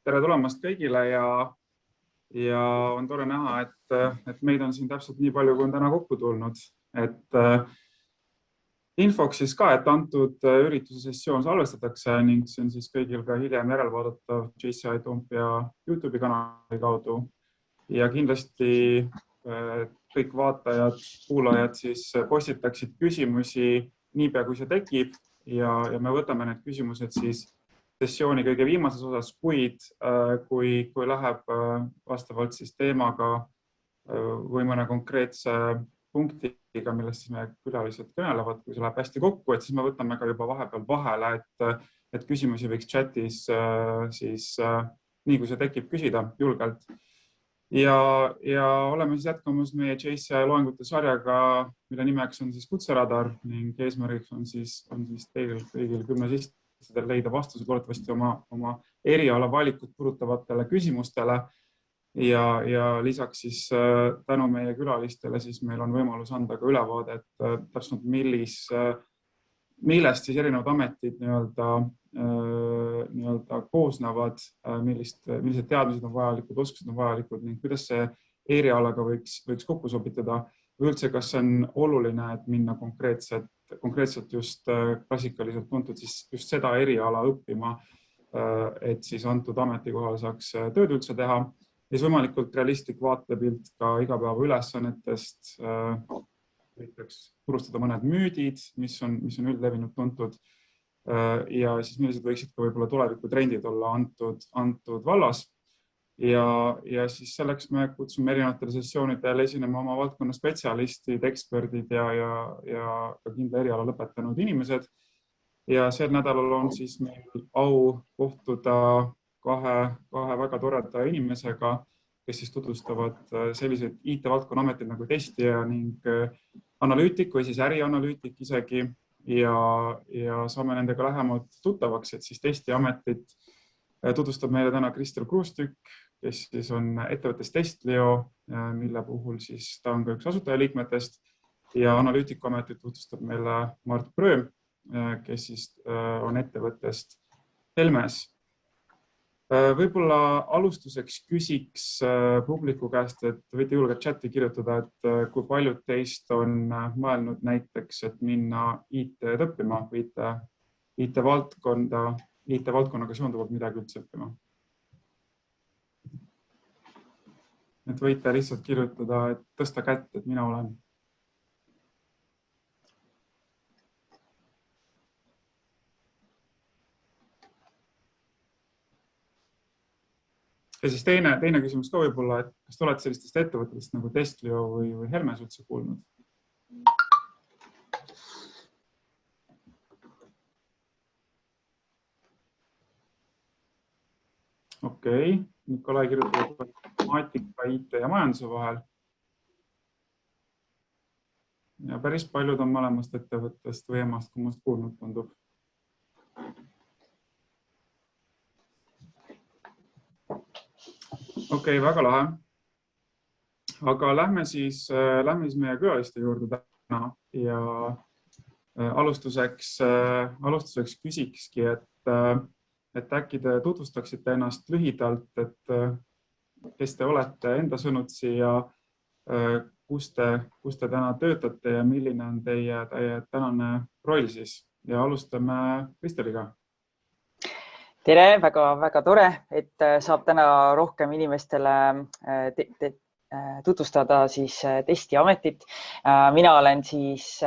tere tulemast kõigile ja on tore näha, et meid on siin täpselt nii palju, kui on täna kokku tulnud. Infoks siis ka, et antud ürituse sessioon salvestatakse ning see on siis kõigil ka hiljem järelvaadatav JCI Toompea YouTube kanali kaudu. Ja kindlasti kõik vaatajad, kuulajad siis postitaksid küsimusi niipea, kui see tekib ja me võtame need küsimused siis sessiooni kõige viimases osas, kuid kui läheb vastavalt siis teemaga või mõne konkreetse punktiga, millest siis meie külalised kõnelevad, kui see läheb hästi kokku, et siis me võtame ka juba vahepeal vahele, et küsimusi võiks chatis siis nii, kui see tekib, küsida julgelt. Ja oleme siis jätkamas meie JCI loengute sarjaga, mille nimeks on siis Kutseradar ning eesmärgiks on siis teil kõigil gümnasistidel leida vastused loodetavasti oma eriala valikut puudutavatele küsimustele. Ja lisaks siis tänu meie külalistele siis meil on võimalus anda ka ülevaade, et täpselt millest siis erinevad ametid nii-öelda koosnevad, millised teadmised on vajalikud, oskused on vajalikud ning kuidas see erialaga võiks kokku sobitada või üldse, kas see on oluline, et minna konkreetselt just klassikaliselt tuntud siis just seda eriala õppima, et siis antud ametikohal saaks tööd üldse teha. Ja siis võimalikult realistlik vaatepilt ka igapäeva ülesannetest, võiks turustada mõned müüdid, mis on üldlevinud tuntud ja siis millised võiksid ka võib-olla tulevikutrendid olla antud vallas. Ja siis selleks me kutsume erinevatele sessioonidele esinema oma valdkonna spetsialistid, eksperdid ja ka kindla eriala lõpetanud inimesed. Ja sel nädalal on siis meil au kohtuda kahe väga toreda inimesega, kes siis tutvustavad selliseid IT-valdkonna ametid nagu testija ning analüütik või siis ärianalüütik isegi ja saame nendega lähemalt tuttavaks, et siis testija ametit tutvustab meile täna Kristel Kruustükk, kes siis on ettevõttes Testlio, mille puhul siis ta on ka üks asutajaliikmetest ja analüütiku ametit tutvustab meile Mart Prööm, kes siis on ettevõttest Helmes. Võib-olla alustuseks küsiks publiku käest, et võite julgelt chati kirjutada, et kui paljud teist on mõelnud näiteks, et minna IT-d õppima või IT-valdkonnaga seonduvalt midagi üldse õppima. Et võite lihtsalt kirjutada, et tõsta kätt, et mina olen. Ja siis teine küsimus ka võib-olla, et kas te olete sellistest ettevõtetest nagu Testlio või Helmes üldse kuulnud? Okei, Nikolai kirjutab matemaatika, IT ja majanduse vahel. Ja päris paljud on mõlemast ettevõttest või emast kummast kuulnud, tundub. Okei, väga lahe. Aga lähme siis meie külaliste juurde täna ja alustuseks küsikski, et äkki te tutvustaksite ennast lühidalt, et kes te olete enda sõnutsi ja kus te täna töötate ja milline on teie tänane roll siis. Ja alustame Kristeliga. Tere, väga tore, et saab täna rohkem inimestele tutvustada siis testiametit. Mina olen siis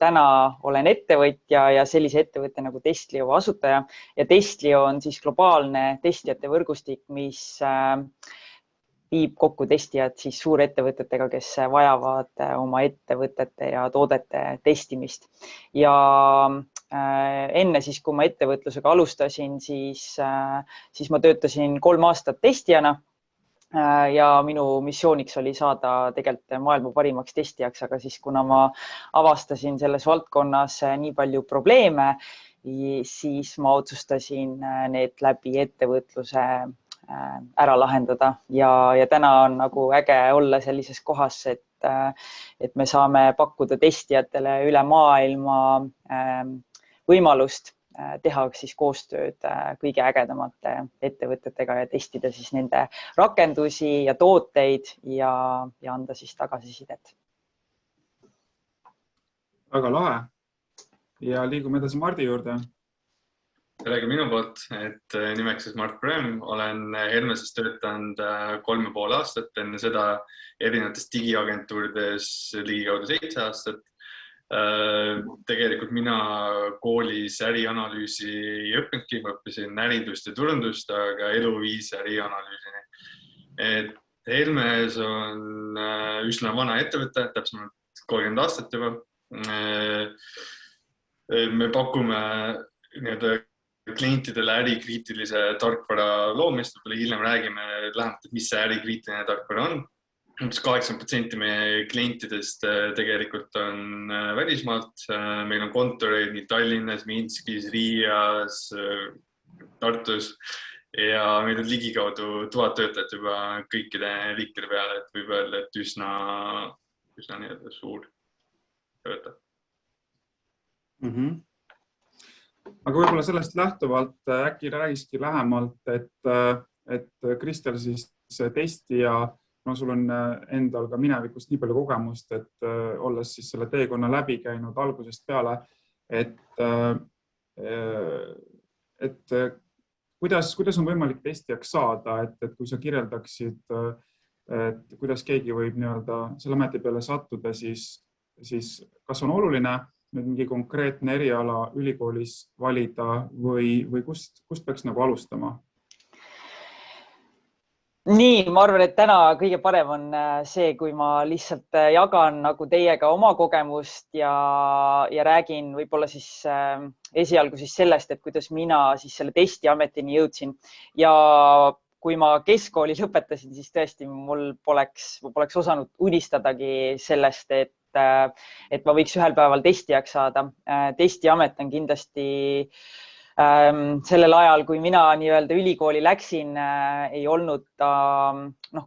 täna olen ettevõtja ja sellise ettevõtte nagu Testlio asutaja ja Testlio on siis globaalne testijate võrgustik, mis viib kokku testijad siis suurettevõtetega, kes vajavad oma ettevõtete ja toodete testimist. Ja enne siis, kui ma ettevõtlusega alustasin, siis ma töötasin 3 aastat testijana ja minu missiooniks oli saada tegelikult maailma parimaks testijaks, aga siis kuna ma avastasin selles valdkonnas nii palju probleeme, siis ma otsustasin need läbi ettevõtluse ära lahendada ja täna on nagu äge olla sellises kohas, et me saame pakkuda testijatele üle maailma võimalust teha siis koostööd kõige ägedamate ettevõtetega ja testida siis nende rakendusi ja tooteid ja anda siis tagasisidet. Väga lahe. Ja liigume edasi Mardi juurde. Tere ka minu poolt, et nimeks Mart Prem, olen Hermeses töötanud 3,5 aastat, enne seda erinevates digiagentuurides ligikaudu 7 aastat. Tegelikult mina koolis ärianalüüsi ei õppinudki, ma õppisin ärindust ja turundust, aga elu viis ärianalüüsini. Et Hermes on üsna vana ettevõte, täpsemalt 30 aastat juba. Me pakume klientidele ärikriitilise tarkvara loomist, võib-olla hiljem räägime lähemalt, mis see ärikriitiline tarkvara on. 80% meie klientidest tegelikult on välismaalt. Meil on kontoreid nii Tallinnas, Minskis, Riias, Tartus ja meil on ligikaudu 1000 töötajat juba kõikide riikide peale, et võib öelda, et üsna suur töötaja. Aga võib-olla sellest lähtuvalt äkki räägiski lähemalt, et Kristel siis testi ja sul on endal ka minevikust nii palju kogemust, et olles siis selle teekonna läbi käinud algusest peale, et kuidas on võimalik testijaks saada, et kui sa kirjeldaksid, et kuidas keegi võib selle ameti peale sattuda, siis kas on oluline mingi konkreetne eriala ülikoolis valida või kust peaks alustama? Nii, ma arvan, et täna kõige parem on see, kui ma lihtsalt jagan teiega oma kogemust ja räägin võib-olla siis esialgu siis sellest, et kuidas mina siis selle testiametini jõudsin. Ja kui ma keskkooli lõpetasin, siis tõesti mul poleks osanud unistadagi sellest, et ma võiks ühel päeval testijaks saada. Testiamet on kindlasti sellel ajal, kui mina ülikooli läksin, ei olnud ta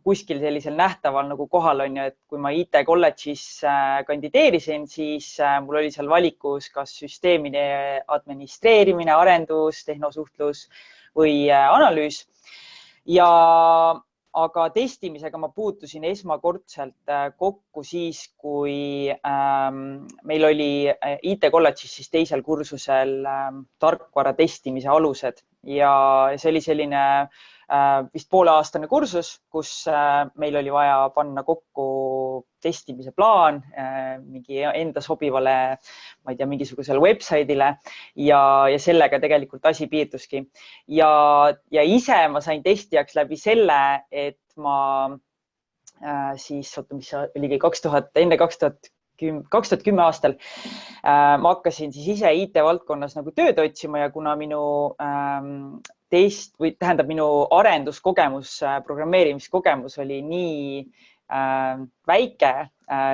kuskil sellisel nähtaval kohal on ju, et kui ma IT kolledžis kandideerisin, siis mul oli seal valikus kas süsteemide administreerimine, arendus, tehnosuhtlus või analüüs. Aga testimisega ma puutusin esmakordselt kokku siis, kui meil oli IT kolledžis siis teisel kursusel tarkvara testimise alused ja see oli selline vist pooleaastane kursus, kus meil oli vaja panna kokku testimise plaan mingi enda sobivale, ma ei tea, mingisugusele website'ile ja sellega tegelikult asi piirduski. Ja ise ma sain testijaks läbi selle, et ma siis, mis oligi 2010 aastal, ma hakkasin siis ise IT-valdkonnas tööd otsima ja kuna minu minu arenduskogemus, programmeerimiskogemus oli nii väike,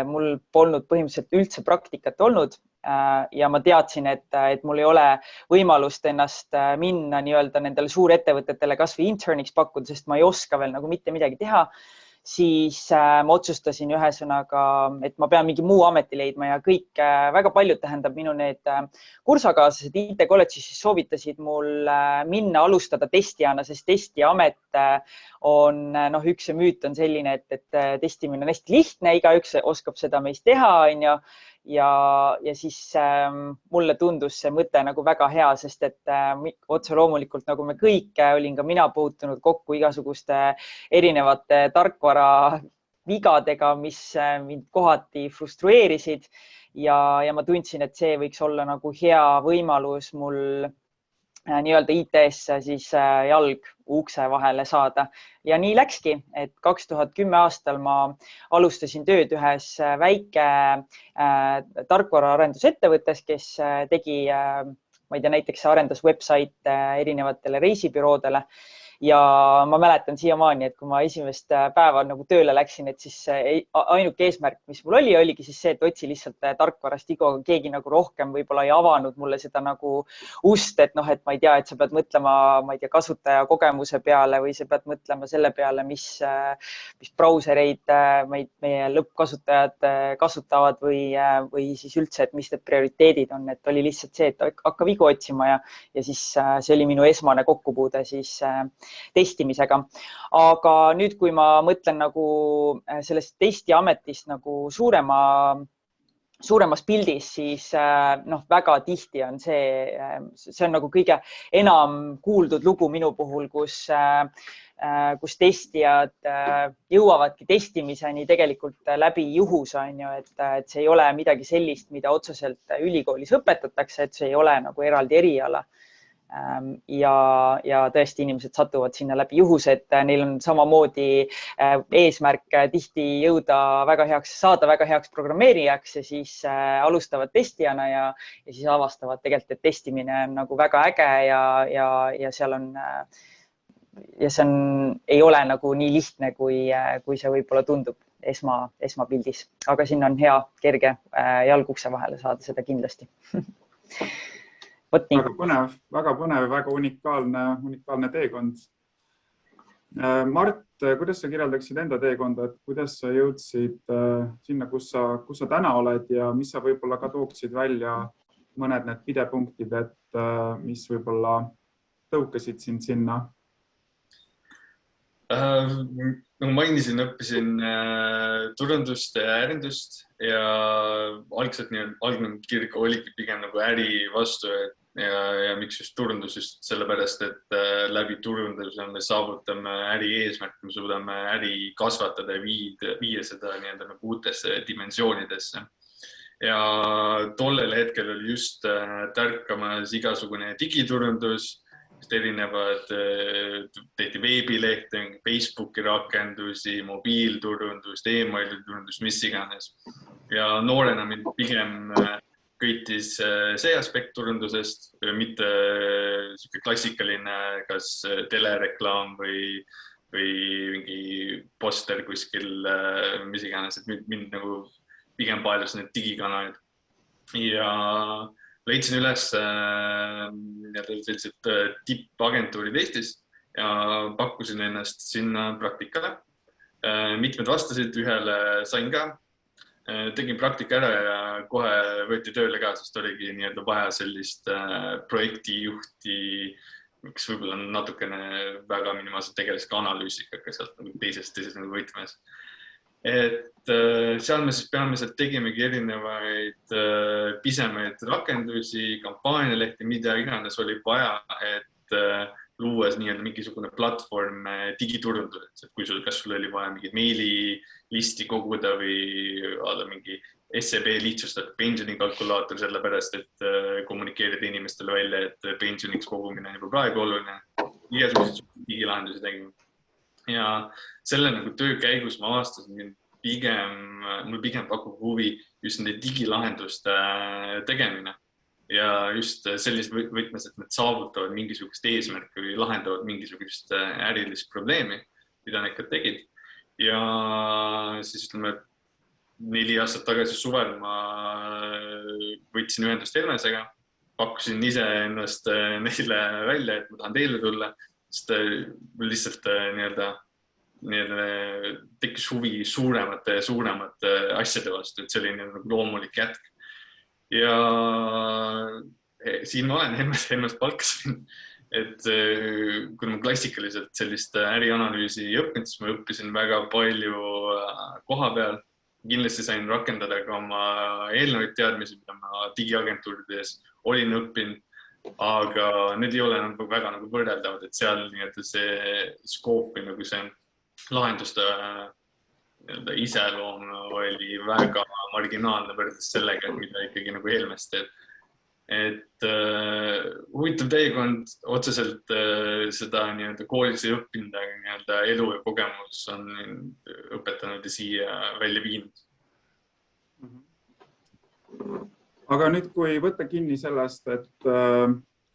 mul polnud põhimõtteliselt üldse praktikat olnud ja ma teadsin, et mul ei ole võimalust ennast minna nendele suurettevõtetele kas või interniks pakkuda, sest ma ei oska veel mitte midagi teha, siis ma otsustasin ühesõnaga, et ma pean mingi muu ameti leidma ja kõik, väga paljud minu need kursakaaslased IT kolledžis soovitasid mul minna alustada testijana, sest testiamet on, üks müüt on selline, et testimine on hästi lihtne, igaüks oskab seda meist teha, on ju. Ja siis mulle tundus see mõte väga hea, sest et otse loomulikult, nagu me kõik, olin ka mina puutunud kokku igasuguste erinevate tarkvara vigadega, mis mind kohati frustreerisid ja ma tundsin, et see võiks olla hea võimalus mul IT-sse siis jalg ukse vahele saada. Ja nii läkski, et 2010 aastal ma alustasin tööd ühes väike tarkvaraarendusettevõttes, kes tegi, ma ei tea, näiteks arendas website erinevatele reisibüroodele ja ma mäletan siiamaani, et kui ma esimest päeva nagu tööle läksin, et siis ainuke eesmärk, mis mul oligi siis see, et otsi lihtsalt tarkvarast Igoga keegi nagu rohkem võib-olla ei avanud mulle seda nagu ust, et noh, et ma ei tea, et sa pead mõtlema, ma ei tea, kasutaja kogemuse peale või sa pead mõtlema selle peale, mis brausereid meie lõppkasutajad kasutavad või siis üldse, et mis need prioriteedid on, et oli lihtsalt see, et hakka vigu otsima ja siis see oli minu esmane kokkupuude siis testimisega. Aga nüüd, kui ma mõtlen nagu sellest testiametist nagu suuremas pildis, siis väga tihti on see on nagu kõige enam kuuldud lugu minu puhul, kus testijad jõuavadki testimiseni tegelikult läbi juhuse, et see ei ole midagi sellist, mida otseselt ülikoolis õpetatakse, et see ei ole nagu eraldi eriala. Ja tõesti inimesed satuvad sinna läbi juhuse, et neil on samamoodi eesmärk tihti saada väga heaks programmeerijaks ja siis alustavad testijana ja siis avastavad tegelikult, et testimine on nagu väga äge ja see ei ole nagu nii lihtne, kui see võib-olla tundub esmapildis, aga siin on hea kerge jalg ukse vahele saada seda kindlasti. Väga põnev, väga unikaalne teekond. Mart, kuidas sa kirjeldaksid enda teekonda, et kuidas sa jõudsid sinna, kus sa täna oled ja mis sa võib-olla ka tooksid välja mõned need pidepunktid, et mis võib-olla tõukasid sind sinna? Nagu mainisin, õppisin turundust ja ärindust ja algne kirg oligi pigem nagu äri vastu ja miks just turundus, just sellepärast, et läbi turunduse me saavutame äri eesmärki, me suudame äri kasvatada ja viia seda nagu uutesse dimensioonidesse. Ja tollel hetkel oli just tärkamas igasugune digiturundus, tehti veebilehte, Facebooki rakendusi, mobiilturundust, emailiturundust, mis iganes. Ja noorena mind pigem köitis see aspekt turundusest, mitte klassikaline kas telereklaam või mingi poster kuskil, mis iganes, et mind nagu pigem paelus need digikanalid. Ja leidsin üles sellised tippagentuurid Eestis ja pakkusin ennast sinna praktikale. Mitmed vastasid, ühele sain ka. Tegin praktika ära ja kohe võeti tööle ka, sest oligi vaja sellist projektijuhti, mis võib-olla on natukene väga minimaalselt tegeles ka analüüsikaga sealt teises võtmes. Et seal me siis peamiselt tegimegi erinevaid pisemaid rakendusi, kampaanialehti, mida iganes oli vaja, et luues mingisugune platvorm digiturunduseks, et kas sul oli vaja mingit meililisti koguda või mingi SEB lihtsustatud pensionikalkulaator sellepärast, et kommunikeerida inimestele välja, et pensioniks kogumine on juba praegu oluline, igasuguseid digilahendusi tegime. Ja selle töö käigus ma avastasin, mul pigem pakub huvi just nende digilahenduste tegemine ja just sellises võtmes, et nad saavutavad mingisugust eesmärki või lahendavad mingisugust ärilist probleemi, mida nad ka tegid. Ja siis 4 aastat tagasi suvel ma võtsin ühendust Helmesega, pakkusin ise ennast neile välja, et ma tahan teile tulla, sest mul lihtsalt tekkis huvi suuremate asjade vastu, et see oli loomulik jätk. Ja siin ma olen, Helmes palkasin, et kui ma klassikaliselt sellist ärianalüüsi ei õppinud, siis ma õppisin väga palju koha peal. Kindlasti sain rakendada ka oma eelnevaid teadmisi, mida ma digiagentuurides olin õppinud, aga need ei ole väga võrreldavad, et seal see skoop või see lahenduste iseloom oli väga marginaalne võrdes sellega, mida ikkagi Helmes teeb. Et huvitav teekond, otseselt seda koolis ei õppinud, aga elu ja kogemus on õpetanud ja siia välja viinud. Aga nüüd, kui võtta kinni sellest, et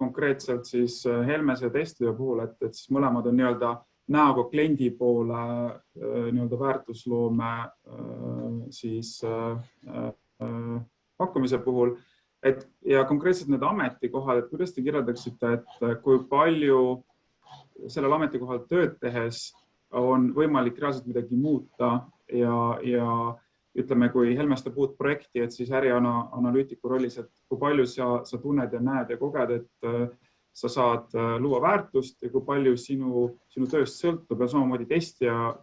konkreetselt siis Helmese ja Testlio puhul, et siis mõlemad on nii-öelda näoga kliendi poole nii-öelda väärtusloome siis pakkumise puhul. Ja konkreetselt need ametikohad, et kuidas te kirjeldaksite, et kui palju sellel ametikohal tööd tehes on võimalik reaalselt midagi muuta ja ütleme, kui Helmestab uut projekti, et siis ärianalüütiku rollis, et kui palju sa tunned ja näed ja koged, et sa saad luua väärtust ja kui palju sinu tööst sõltub ja samamoodi testija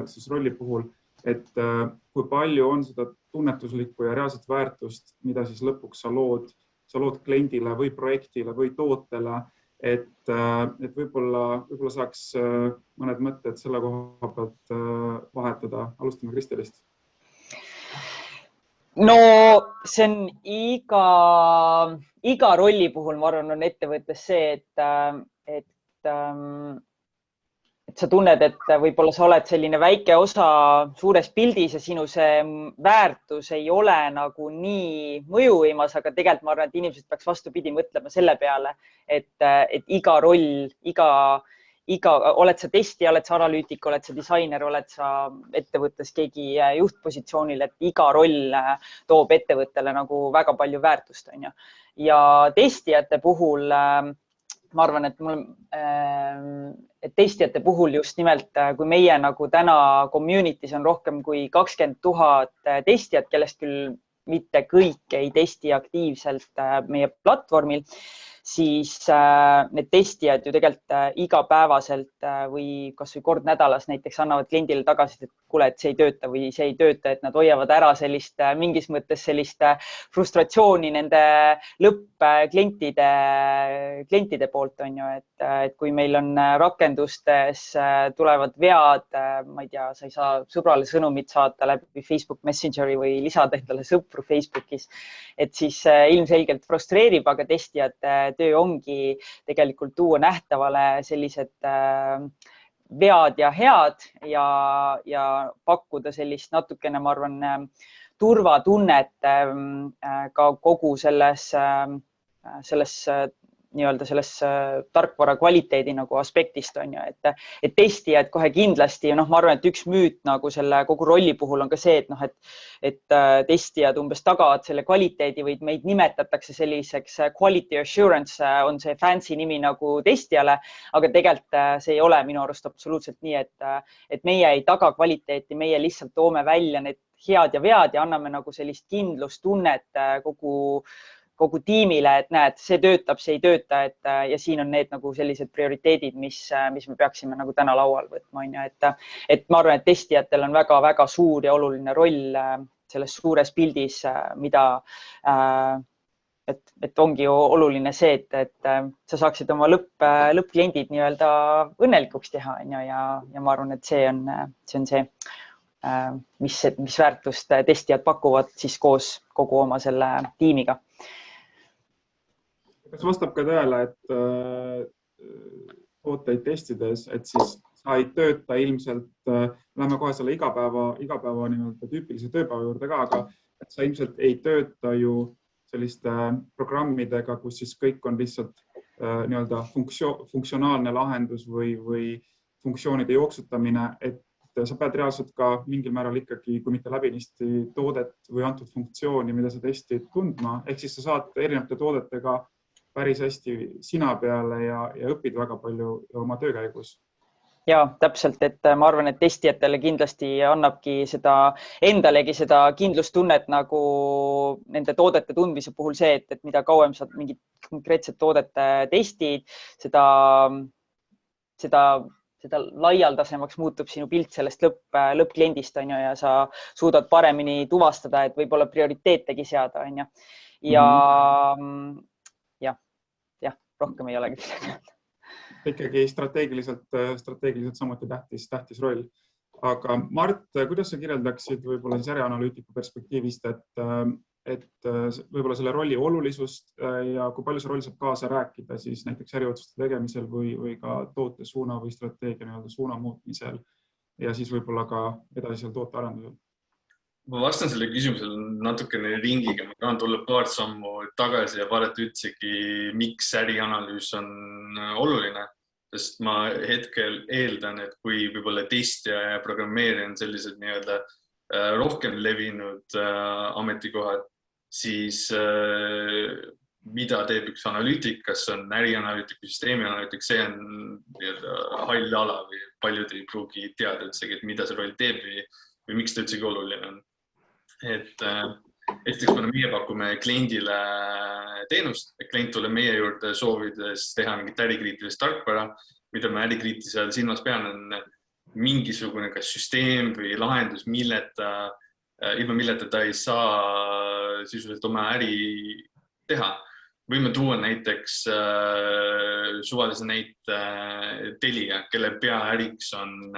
siis rolli puhul, et kui palju on seda tunnetuslikku ja reaalset väärtust, mida siis lõpuks sa lood kliendile või projektile või tootele, et võib-olla saaks mõned mõtted selle koha pealt vahetada. Alustame Kristelist. No see on iga rolli puhul, ma arvan, on ettevõttes see, et sa tunned, et võib-olla sa oled selline väike osa suures pildis ja sinu see väärtus ei ole nagu nii mõjuvõimas, aga tegelikult ma arvan, et inimesed peaks vastupidi mõtlema selle peale, et iga roll, oled sa testija, oled sa analüütik, oled sa disainer, oled sa ettevõttes keegi juhtpositsioonil, et iga roll toob ettevõttele nagu väga palju väärtust, on ju. Ja testijate puhul ma arvan, et testijate puhul just nimelt, kui meie nagu täna community's on rohkem kui 20 000 testijat, kellest küll mitte kõik ei testi aktiivselt meie platvormil, siis need testijad ju tegelikult igapäevaselt või kas või kord nädalas näiteks annavad kliendile tagasi, et kuule, et see ei tööta või see ei tööta, et nad hoiavad ära mingis mõttes sellist frustratsiooni nende lõppklientide poolt, on ju, et kui meil on rakendustes tulevad vead, ma ei tea, sa ei saa sõbrale sõnumit saata läbi Facebook Messengeri või lisada endale sõpru Facebookis, et siis ilmselgelt frustreerib, aga testijate töö ongi tegelikult tuua nähtavale sellised vead ja head ja pakkuda sellist natukene, ma arvan, turvatunnet ka kogu selles nii-öelda selles tarkvara kvaliteedi nagu aspektist, on ju, et testijad kohe kindlasti, ma arvan, et üks müüt nagu selle kogu rolli puhul on ka see, et testijad umbes tagavad selle kvaliteedi või meid nimetatakse selliseks quality assurance, on see fancy nimi nagu testijale, aga tegelikult see ei ole minu arust absoluutselt nii, et meie ei taga kvaliteeti, meie lihtsalt toome välja need head ja vead ja anname nagu sellist kindlustunnet kogu tiimile, et näed, see töötab, see ei tööta, ja siin on need nagu sellised prioriteedid, mis me peaksime nagu täna laual võtma, on ju, et ma arvan, et testijatel on väga-väga suur ja oluline roll selles suures pildis, et ongi ju oluline see, et sa saaksid oma lõppkliendid nii-öelda õnnelikuks teha, on ju, ja ma arvan, et see on see, mis väärtust testijad pakuvad siis koos kogu oma selle tiimiga. Kas vastab ka tõele, et tooteid testides, et siis sa ei tööta ilmselt, läheme kohe selle igapäeva nii-öelda tüüpilise tööpäeva juurde ka, aga et sa ilmselt ei tööta ju selliste programmidega, kus siis kõik on lihtsalt nii-öelda funktsionaalne lahendus või funktsioonide jooksutamine, et sa pead reaalselt ka mingil määral ikkagi, kui mitte läbinisti toodet või antud funktsiooni, mida sa testid tundma, ehk siis sa saad erinevate toodetega päris hästi sina peale ja õpid väga palju oma töö käigus. Ja, täpselt, et ma arvan, et testijatele kindlasti annabki endalegi seda kindlustunnet nagu nende toodete tundmise puhul see, et mida kauem sa mingit konkreetset toodet testid, seda laialdasemaks muutub sinu pilt sellest lõppkliendist, on ju, ja sa suudad paremini tuvastada, et võib-olla prioriteetegi seada, on ju. Ja rohkem ei olegi midagi. Ikkagi strateegiliselt samuti tähtis roll. Aga Mart, kuidas sa kirjeldaksid võib-olla siis ärianalüütiku perspektiivist, et võib-olla selle rolli olulisust ja kui palju see roll saab kaasa rääkida siis näiteks äriotsuste tegemisel või ka toote suuna või strateegia suuna muutmisel ja siis võib-olla ka edasisel tootearendusel? Ma vastan selle küsimusele natukene ringiga, ma tahan tulla paar sammu tagasi ja vaadata üldsegi, miks ärianalüüs on oluline, sest ma hetkel eeldan, et kui võib-olla testija ja programmeerija on sellised nii-öelda rohkem levinud ametikohad, siis mida teeb üks analüütik, kas on ärianalüütik või süsteemianalüütik, see on nii-öelda hall ala või paljud ei pruugi teada üldsegi, et mida see roll teeb või miks ta üldsegi oluline on. Esiteks, kuna meie pakume kliendile teenust, et klient tuleb meie juurde soovides teha mingit ärikriitilist tarkvara, mida ma ärikriitilise all silmas pean, on mingisugune kas süsteem või lahendus, ilma milleta ta ei saa sisuliselt oma äri teha. Võime tuua näiteks suvalise näite Telia, kelle peaäriks on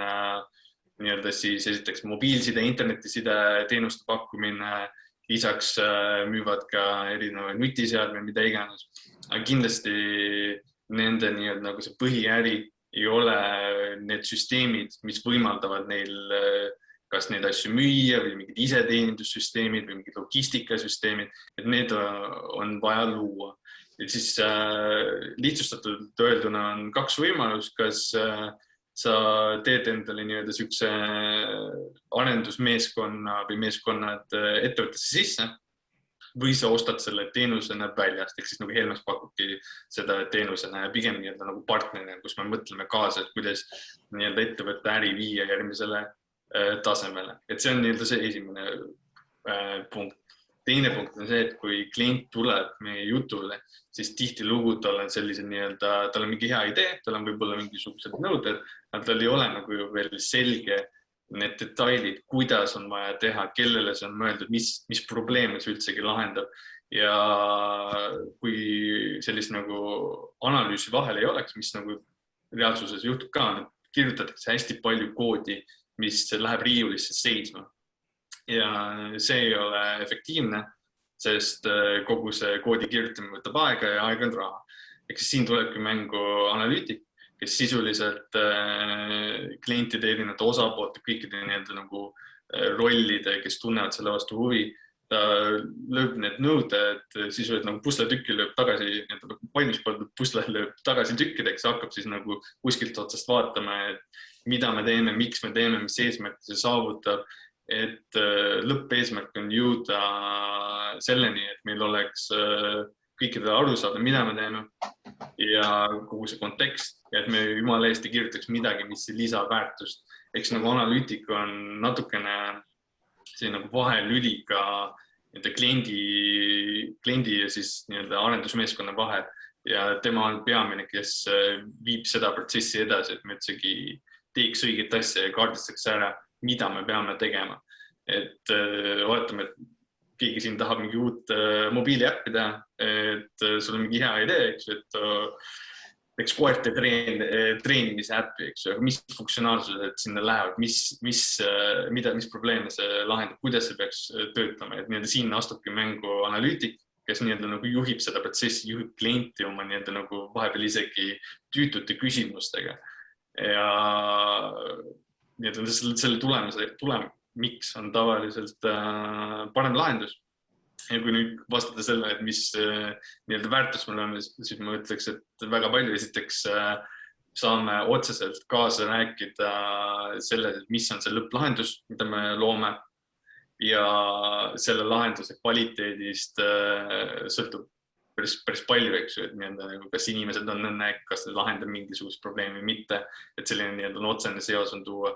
nii-öelda siis esiteks mobiilside, internetiside teenuste pakkumine, lisaks müüvad ka erinevaid nutiseadme, mida iganes. Aga kindlasti nende nii-öelda nagu see põhiäri ei ole need süsteemid, mis võimaldavad neil kas neid asju müüa või mingid iseteenindussüsteemid või mingid logistikasüsteemid, et need on vaja luua. Ja siis lihtsustatult öelduna on kaks võimalust, kas sa teed endale nii-öelda sükse arendusmeeskonna või meeskonnad ettevõttesse sisse või sa ostad selle teenusena väljast, ehk siis nagu Helmes pakubki seda teenusena ja pigem nii-öelda nagu partnerina, kus me mõtleme kaasa, et kuidas nii-öelda ettevõtte äri viia järgmisele tasemele. Et see on nii-öelda see esimene punkt. Teine punkt on see, et kui klient tuleb meie jutule, siis tihtilugu tal on sellise nii-öelda, tal on mingi hea idee, tal on võib-olla mingisugused nõuded, aga tal ei ole nagu veel selge need detailid, kuidas on vaja teha, kellele see on mõeldud, mis probleeme see üldsegi lahendab. Ja kui sellist nagu analüüsi vahel ei oleks, mis nagu reaalsuses juhtub ka, kirjutatakse hästi palju koodi, mis läheb riiulisse seisma. Ja see ei ole efektiivne, sest kogu see koodi kirjutamine võtab aega ja aega on raha. Ehk siis siin tulebki mängu analüütik, kes sisuliselt klientide erinevate osapoolte, kõikide nii-öelda nagu rollide, kes tunnevad selle vastu huvi, ta lööb need nõuded, sisuliselt nagu pusletükki lööb tagasi, valmis pandud pusle lööb tagasi tükkideks, hakkab siis nagu kuskilt otsast vaatama, et mida me teeme, miks me teeme, mis eesmärk see saavutab. Et lõppeesmärk on jõuda selleni, et meil oleks kõikidele aru saada, mida me teeme ja kogu see kontekst, et me jumala eest ei kirjutaks midagi, mis ei lisa väärtust. Eks nagu analüütik on natukene see nagu vahelüliga kliendi ja siis nii-öelda arendusmeeskonna vahel ja tema on peamine, kes viib seda protsessi edasi, et me üldsegi teeks õiget asja ja kaardistaks ära, mida me peame tegema. Et oletame, et keegi siin tahab mingi uut mobiiliäppi teha, et sul on mingi hea idee, et koerte treenimise äppi, mis funktsionaalsused sinna lähevad, mis probleeme see lahendab, kuidas see peaks töötama. Et nii-öelda siin astubki mängu analüütik, kes nii-öelda nagu juhib seda protsessi, juhib klienti oma nii-öelda nagu vahepeal isegi tüütute küsimustega. Ja selle miks on tavaliselt parem lahendus. Ja kui nüüd vastata selle, et mis nii-öelda väärtus me oleme, siis ma ütleks, et väga palju esiteks saame otseselt kaasa rääkida selles, et mis on see lõpplahendus, mida me loome ja selle lahenduse kvaliteedist sõltub päris palju, et nii-öelda, kas inimesed on õnne, kas see lahendab mingisugust probleemi või mitte, et selline nii-öelda otsene seos on tuua.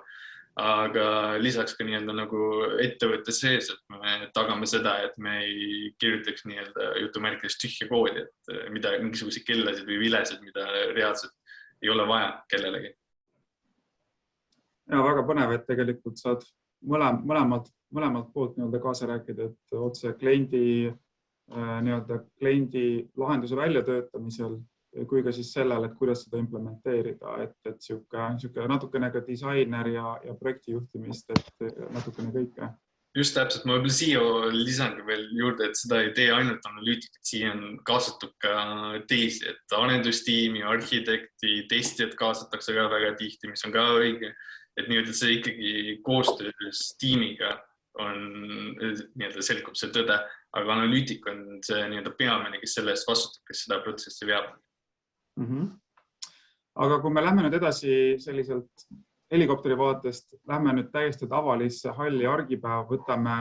Aga lisaks ka nii-öelda nagu ettevõtte sees, et me tagame seda, et me ei kirjutaks nii-öelda jutumärkides tühja koodi, et mingisugused kellasid või vilesid, mida reaalselt ei ole vaja kellelegi. Ja väga põnev, et tegelikult saad mõlemalt poolt nii-öelda kaasa rääkida, et otse kliendi lahenduse väljatöötamisel kui ka siis sellel, et kuidas seda implementeerida, et siuke natukene ka disainer ja projektijuhtimist, et natukene kõike. Just täpselt, ma võib-olla siia lisan veel juurde, et seda ei tee ainult analüütik, et siia on kaasatud ka teisi, et arendustiimi, arhitekti, testijad kaasatakse ka väga tihti, mis on ka õige, et nii-öelda see ikkagi koostöös tiimiga nii-öelda selgub see tõde, aga analüütik on see nii-öelda peamine, kes selle eest vastutab, kes seda protsessi veab. Aga kui me lähme nüüd edasi selliselt helikopteri vaatest, lähme nüüd täiesti tavalisse halli argipäeva, võtame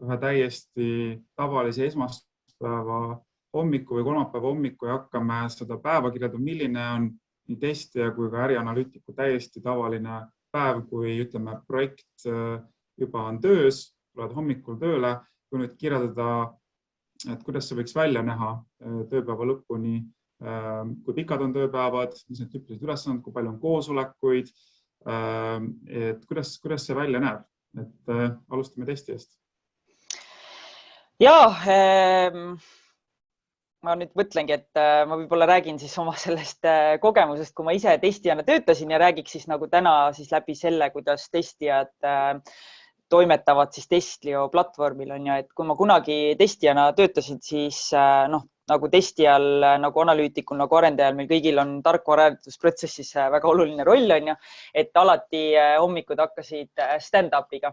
ühe täiesti tavalise esmaspäeva hommiku või kolmapäeva hommiku ja hakkame seda päeva kirjeldama, milline on nii testija kui ka ärianalüütiku täiesti tavaline päev, kui ütleme, projekt juba on töös, tuled hommikul tööle, kui nüüd kirjeldada, et kuidas see võiks välja näha tööpäeva lõpuni, kui pikad on tööpäevad, mis need tüüpilised ülesanded, kui palju on koosolekuid, et kuidas see välja näeb, et alustame testijast. Ja, ma nüüd mõtlengi, et ma võib-olla räägin siis oma sellest kogemusest, kui ma ise testijana töötasin ja räägiks siis nagu täna siis läbi selle, kuidas testijad toimetavad siis Testlio platvormil on ja, et kui ma kunagi testijana töötasin, siis nagu testijal, nagu analüütikul, nagu arendajal, meil kõigil on tarkvaraarendusprotsessis väga oluline roll on ja, et alati hommikud hakkasid stand-upiga,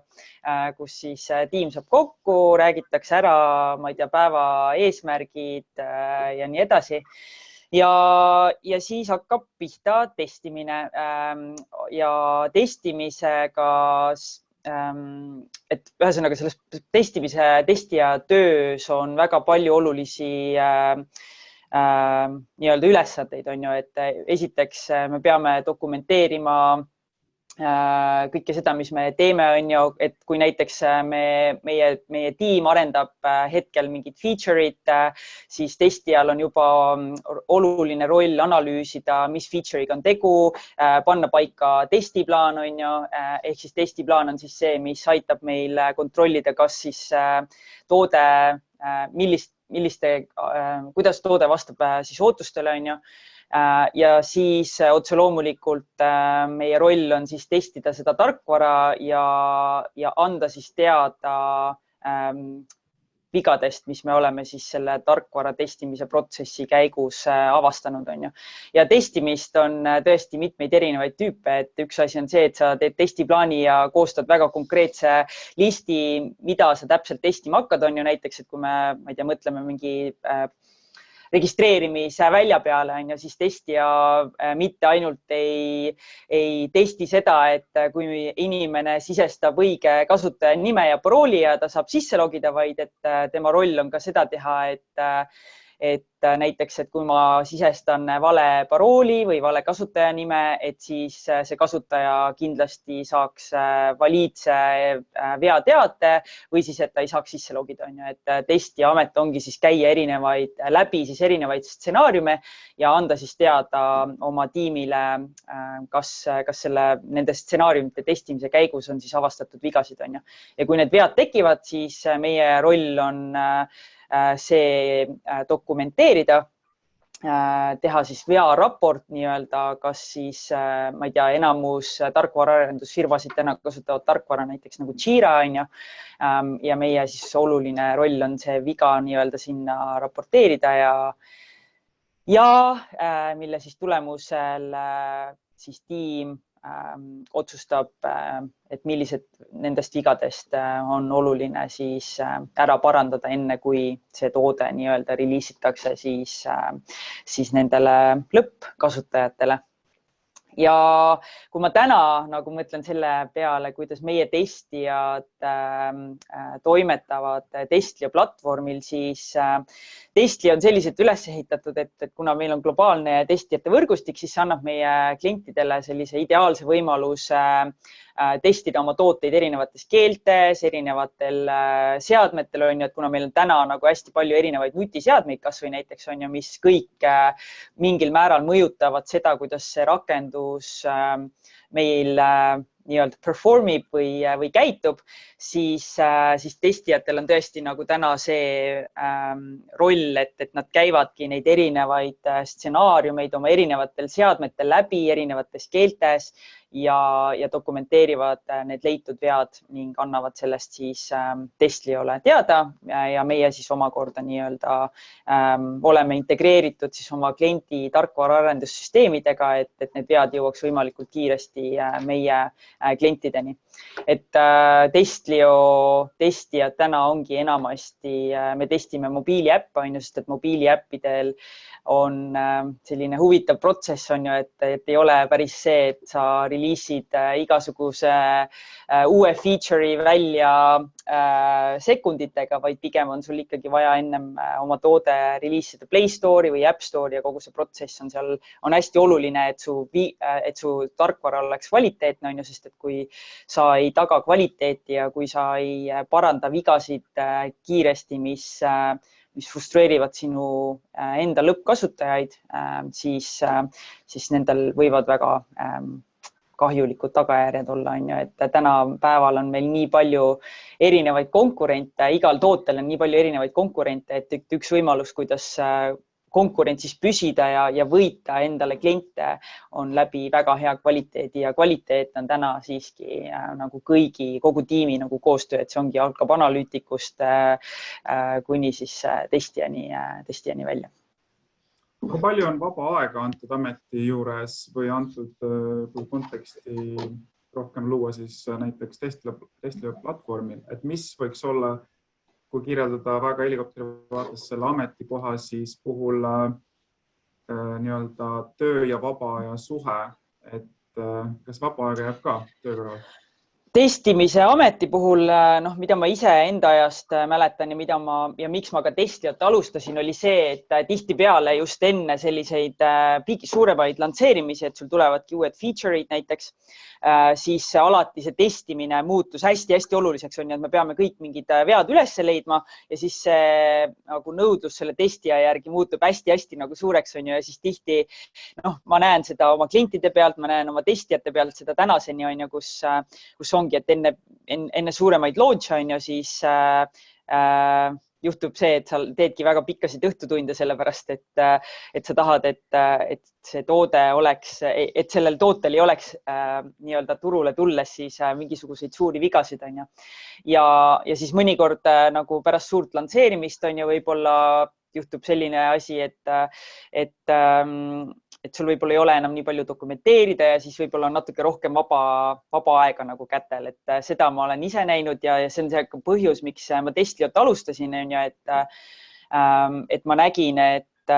kus siis tiim saab kokku, räägitakse ära, ma ei tea, päeva eesmärgid ja nii edasi. Ja siis hakkab pihta testimine ja testimisega et ühesõnaga selles testija töös on väga palju olulisi nii-öelda ülesandeid on ju, et esiteks me peame dokumenteerima kõike seda, mis me teeme on ju, et kui näiteks meie tiim arendab hetkel mingit feature'it, siis testijal on juba oluline roll analüüsida, mis feature'iga on tegu, panna paika testiplaan on ju, ehk siis testiplaan on siis see, mis aitab meil kontrollida, kas siis toode, kuidas toode vastab siis ootustele on ju. Ja siis otse loomulikult meie roll on siis testida seda tarkvara ja anda siis teada vigadest, mis me oleme siis selle tarkvara testimise protsessi käigus avastanud on ju. Ja testimist on tõesti mitmeid erinevaid tüüpe, et üks asi on see, et sa teed testiplaani ja koostad väga konkreetse listi, mida sa täpselt testima hakkad on ju, näiteks, et kui me, ma ei tea, mõtleme mingi registreerimise välja peale on ja siis testija mitte ainult ei testi seda, et kui inimene sisestab õige kasutaja nime ja parooli ja ta saab sisse logida, vaid et tema roll on ka seda teha, et näiteks, et kui ma sisestan vale parooli või vale kasutaja nime, et siis see kasutaja kindlasti saaks valiidse veateate või siis, et ta ei saaks sisse logida. Et testija amet ongi siis käia läbi erinevaid stsenaariume ja anda siis teada oma tiimile, kas nende stsenaariumite testimise käigus on siis avastatud vigasid. Ja kui need vead tekivad, siis meie roll on see dokumenteerida, teha siis vearaport nii-öelda, kas siis, ma ei tea, enamus tarkvaraarendusfirmasid täna kasutavad tarkvara näiteks nagu Jira on ju, ja meie siis oluline roll on see viga nii-öelda sinna raporteerida ja mille siis tulemusel siis tiim otsustab, et millised nendest vigadest on oluline siis ära parandada enne, kui see toode nii-öelda reliisitakse siis nendele lõppkasutajatele. Ja kui ma täna nagu mõtlen selle peale, kuidas meie testijad toimetavad Testlio platvormil, siis Testlio on selliselt üles ehitatud, et kuna meil on globaalne testijate võrgustik, siis see annab meie klientidele sellise ideaalse võimaluse testida oma tooteid erinevates keeltes, erinevatel seadmetel on ju, et kuna meil on täna nagu hästi palju erinevaid nutiseadmeid, kas või näiteks on ju, mis kõik mingil määral mõjutavad seda, kuidas see rakendus meil nii-öelda performib või käitub, siis testijatel on tõesti nagu täna see roll, et nad käivadki neid erinevaid stsenaariumeid oma erinevatel seadmetel läbi erinevates keeltes ja dokumenteerivad need leitud vead ning annavad sellest siis Testliole teada ja meie siis omakorda nii-öelda oleme integreeritud siis oma kliendi tarkvaraarendussüsteemidega, et need vead jõuaks võimalikult kiiresti meie klientideni. et Testlio testijad täna ongi enamasti, me testime mobiiliäppe, sest et mobiiliäppidel on selline huvitav protsess, on ju, et ei ole päris see, et sa reliisid igasuguse uue feature'i välja sekunditega, vaid pigem on sul ikkagi vaja ennem oma toode reliisida Play Store'i või App Store'i ja kogu see protsess on seal, on hästi oluline, et su tarkvara oleks kvaliteetne, on ju, sest et kui sa ei taga kvaliteeti ja kui sa ei paranda vigasid kiiresti, mis frustreerivad sinu enda lõppkasutajaid, siis nendel võivad väga kahjulikud tagajärjed olla, on ju, et tänapäeval on meil nii palju erinevaid konkurente, igal tootel on nii palju erinevaid konkurente, et üks võimalus, kuidas konkurentsis püsida ja võita endale kliente on läbi väga hea kvaliteedi ja kvaliteet on täna siiski nagu kogu tiimi nagu koostöö, et see ongi algab analüütikust kuni siis testijani välja. Kui palju on vaba aega antud ameti juures või antud kui konteksti rohkem luua siis näiteks Testlio platvormil, et mis võiks olla, kui kirjeldada väga helikopteri vaates selle ametikoha, siis puhul nii-öelda töö ja vaba aja suhe, et kas vaba aega jääb ka töö kõrval? Testimise ameti puhul, mida ma ise enda ajast mäletan ja miks ma ka Testliot alustasin, oli see, et tihtipeale just enne selliseid suuremaid lantseerimisi, et sul tulevadki uued feature'id näiteks, siis alati see testimine muutus hästi-hästi oluliseks, on ju, et me peame kõik mingid vead üles leidma ja siis see nagu nõudlus selle testija järgi muutub hästi-hästi nagu suureks, on ju, ja siis tihti ma näen seda oma klientide pealt, ma näen oma testijate pealt seda tänaseni, on ju, kus ongi, et enne suuremaid launch'e, on ju, siis juhtub see, et sa teedki väga pikkasid õhtutunde sellepärast, et sa tahad, et see toode oleks, et sellel tootel ei oleks nii-öelda turule tulles siis mingisuguseid suuri vigasid, on ju. Ja siis mõnikord nagu pärast suurt lantseerimist, on ju, võib-olla juhtub selline asi, et sul võib-olla ei ole enam nii palju dokumenteerida ja siis võib-olla on natuke rohkem vaba aega nagu kätel, et seda ma olen ise näinud ja see on see põhjus, miks ma Testliot alustasin, on ju, et ma nägin, et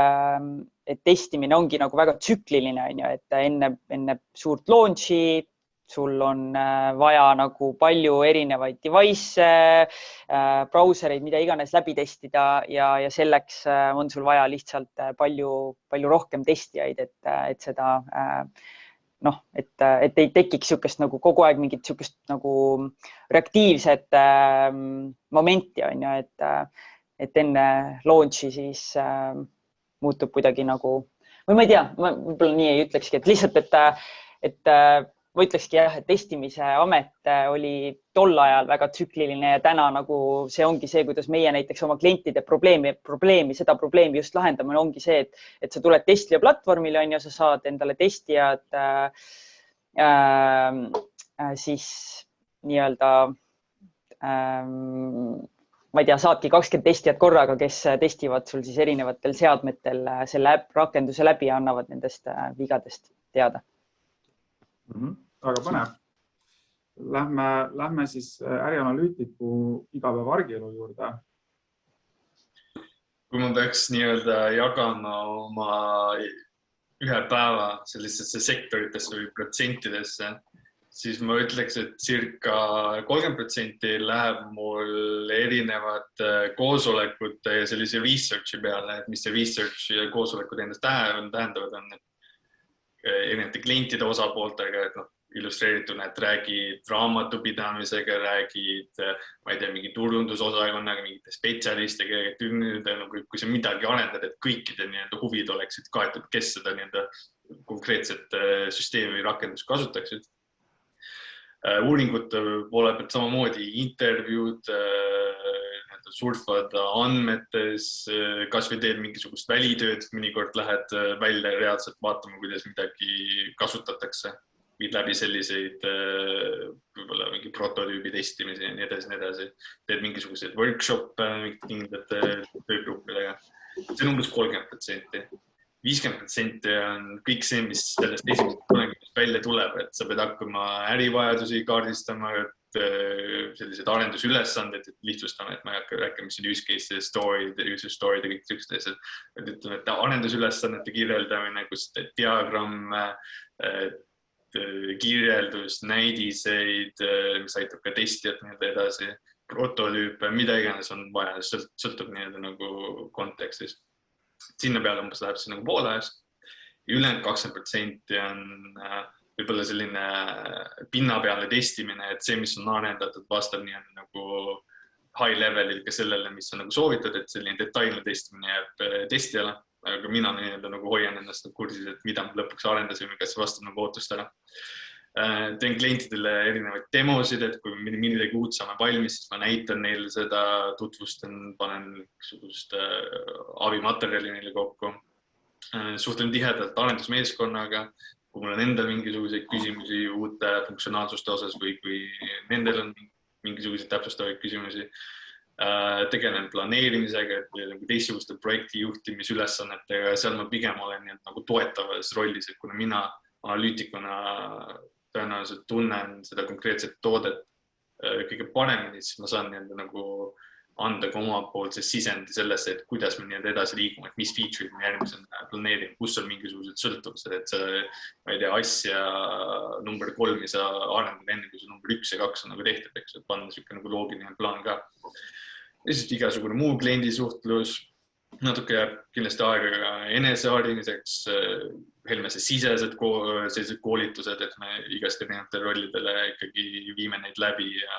testimine ongi nagu väga tsükliline, on ju, et enne suurt launch'i sul on vaja nagu palju erinevaid device'e, brausereid, mida iganes läbi testida ja selleks on sul vaja lihtsalt palju rohkem testijaid, et seda, et ei tekiks sihukest nagu kogu aeg mingit sihukest nagu reaktiivset momenti, on ju, et enne launch'i siis muutub kuidagi nagu, või ma ei tea, ma võib-olla nii ei ütlekski, et lihtsalt, et ma ütlekski jah, et testimise amet oli tol ajal väga tsükliline ja täna nagu see ongi see, kuidas meie näiteks oma klientide seda probleemi just lahendame, ongi see, et sa tuled Testlio platvormile, on ju, sa saad endale testijad siis nii-öelda ma ei tea, saadki 20 testijat korraga, kes testivad sul siis erinevatel seadmetel selle rakenduse läbi ja annavad nendest vigadest teada. Väga põnev. Lähme siis ärianalüütiku igapäeva argielu juurde. Kui ma peaks nii-öelda jagama oma ühe päeva sellistesse sektoritesse või protsentidesse, siis ma ütleks, et circa 30% läheb mul erinevate koosolekute ja sellise research'i peale, et mis see research ja koosolekud endast tähendavad on erinevate klientide osapooltega, et illustreerituna, et räägid raamatupidamisega, räägid, ma ei tea, mingi turundusosakonnaga, mingite spetsialistega, kui sa midagi arendad, et kõikide huvid oleksid kaetud, kes seda konkreetset süsteemi või rakendust kasutaksid. Uuringute poole pealt samamoodi intervjuud, surfad andmetes, kas või teed mingisugust välitööd, mõnikord lähed välja reaalselt vaatama, kuidas midagi kasutatakse, viid läbi selliseid võib-olla mingi prototüübi testimisi ja nii edasi. Teed mingisuguseid workshop'e mingite kindlate töögruppidega. See on umbes 30%. 50% on kõik see, mis sellest esimesest välja tuleb, et sa pead hakkama ärivajadusi kaardistama, sellised arendusülesanded, et lihtsustame, et ma ei hakka rääkima, mis on use case, story'd, user story'd ja kõik sellised asjad. Ütleme, et arendusülesannete kirjeldamine, kus diagramme, kirjeldus, näidiseid, mis aitab ka testijat edasi, prototüüpe, mida iganes on vaja, sõltub nagu kontekstis. Sinna peale umbes läheb see nagu poole ajast. Ülejäänud 20% on võib-olla selline pinnapeale testimine, et see, mis on arendatud, vastab nagu high levelil ka sellele, mis on nagu soovitud, et selline detailne testimine jääb testijale, aga mina nagu hoian ennast kursis, et mida me lõpuks arendasime, kas see vastab nagu ootustele. Teen klientidele erinevaid demosid, et kui midagi uut saame valmis, siis ma näitan neile seda, tutvustan, panen mingisugust abimaterjali neile kokku. Suhtlen tihedalt arendusmeeskonnaga, kui mul on endal mingisuguseid küsimusi uute funktsionaalsuste osas või kui nendel on mingisuguseid täpsustavaid küsimusi. Tegelen planeerimisega, et teistsuguste projekti juhtimisülesannetega ja seal ma pigem olen nagu toetavas rollis, et kuna mina analüütikuna tõenäoliselt tunnen seda konkreetset toodet kõige paremini, siis ma saan nagu anda ka oma poolse sisendi sellesse, et kuidas me edasi liigume, et mis feature'id me järgmisena planeerime, kus on mingisugused sõltuvused, et see, ma ei tea, asja number 3 ei saa arendada enne, kui see number 1 ja 2 on nagu tehtud, eks, et panna selline nagu loogiline plaan ka. Ja siis igasugune muu kliendisuhtlus, natuke jääb kindlasti aega ka eneseharimiseks, Helmese sisesed koolitused, et me igast erinevatele rollidele ikkagi viime neid läbi ja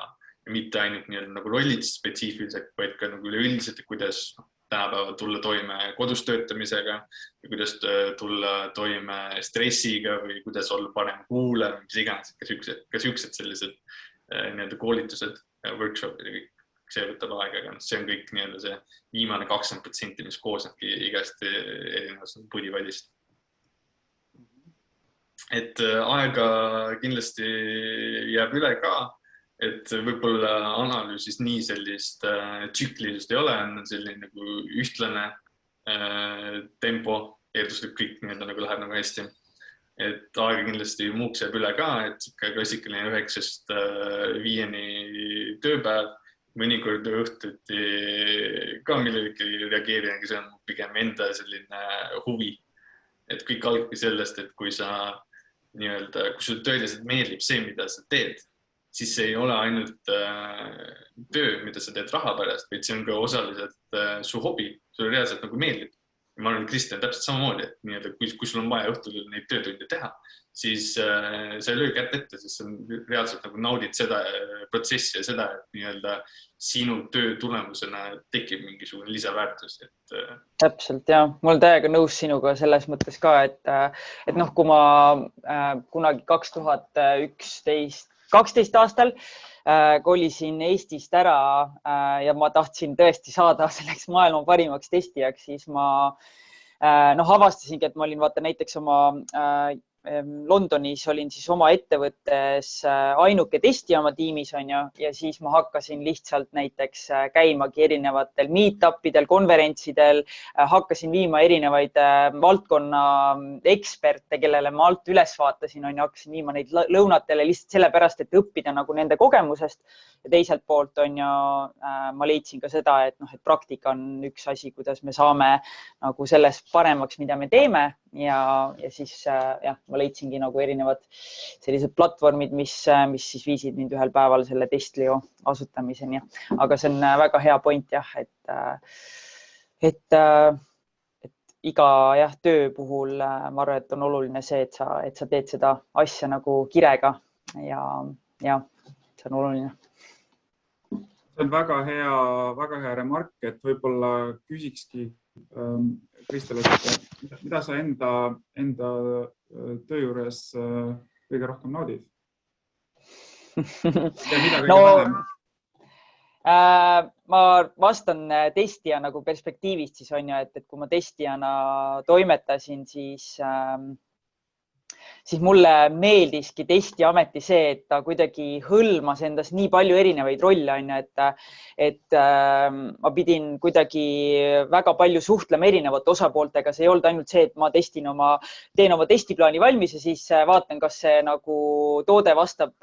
mitte ainult nagu rollid spetsiifiliselt, vaid ka nagu üleüldiselt, kuidas tänapäeval tulla toime kodus töötamisega ja kuidas tulla toime stressiga või kuidas olla parem kuulaja, mis iganes, ka siuksed sellised koolitused, workshopid ja kõik. See võtab aega, aga see on kõik see viimane 20%, mis koosnebki igast erinevast pudivadist. Et aega kindlasti jääb üle ka, et võib-olla analüüsis nii sellist tsüklilisust ei ole, on selline nagu ühtlane tempo, eelduslik kõik nagu läheb nagu hästi. Et aega kindlasti muuks jääb üle ka, et klassikaline 9-5 tööpäev, mõnikord õhtuti ka millegi reageerida, see on pigem enda selline huvi. Et kõik algabki sellest, et kui sul tõeliselt meeldib see, mida sa teed, siis see ei ole ainult töö, mida sa teed raha pärast, vaid see on ka osaliselt su hobi, sulle reaalselt nagu meeldib. Ja ma arvan, et Kristjan täpselt samamoodi, et kui sul on vaja õhtul neid töötunde teha, siis sa ei löö kätt ette, siis sa reaalselt nagu naudid seda protsessi ja seda, et sinu töö tulemusena tekib mingisugune lisaväärtus. Täpselt, jah. Ma olen täiega nõus sinuga selles mõttes ka, et kui ma kunagi 2012 aastal kolisin Eestist ära ja ma tahtsin tõesti saada selleks maailma parimaks testijaks, siis ma avastasingi, et ma olin näiteks oma Londonis olin siis oma ettevõttes ainuke testija oma tiimis ja siis ma hakkasin lihtsalt näiteks käimagi erinevatel meetupidel, konverentsidel, hakkasin viima erinevaid valdkonna eksperte, kellele ma alt üles vaatasin, hakkasin viima neid lõunatele lihtsalt sellepärast, et õppida nagu nende kogemusest ja teiselt poolt ma leidsin ka seda, et praktika on üks asi, kuidas me saame nagu selles paremaks, mida me teeme ja siis ma leidsingi nagu erinevad sellised platvormid, mis siis viisid mind ühel päeval selle Testlio asutamiseni. Aga see on väga hea point, et iga töö puhul ma arvan, et on oluline see, et sa teed seda asja nagu kirega ja see on oluline. See on väga hea remark, et võib-olla küsikski Kristel, et mida sa enda töö juures kõige rohkem naudid? Ja mida kõige vähem? Ma vastan testija nagu perspektiivist, siis et kui ma testijana toimetasin, siis siis mulle meeldiski testiameti see, et ta kuidagi hõlmas endas nii palju erinevaid rolle, on ju, et ma pidin kuidagi väga palju suhtlema erinevate osapooltega. See ei olnud ainult see, et ma teen oma testiplaani valmis ja siis vaatan, kas see nagu toode vastab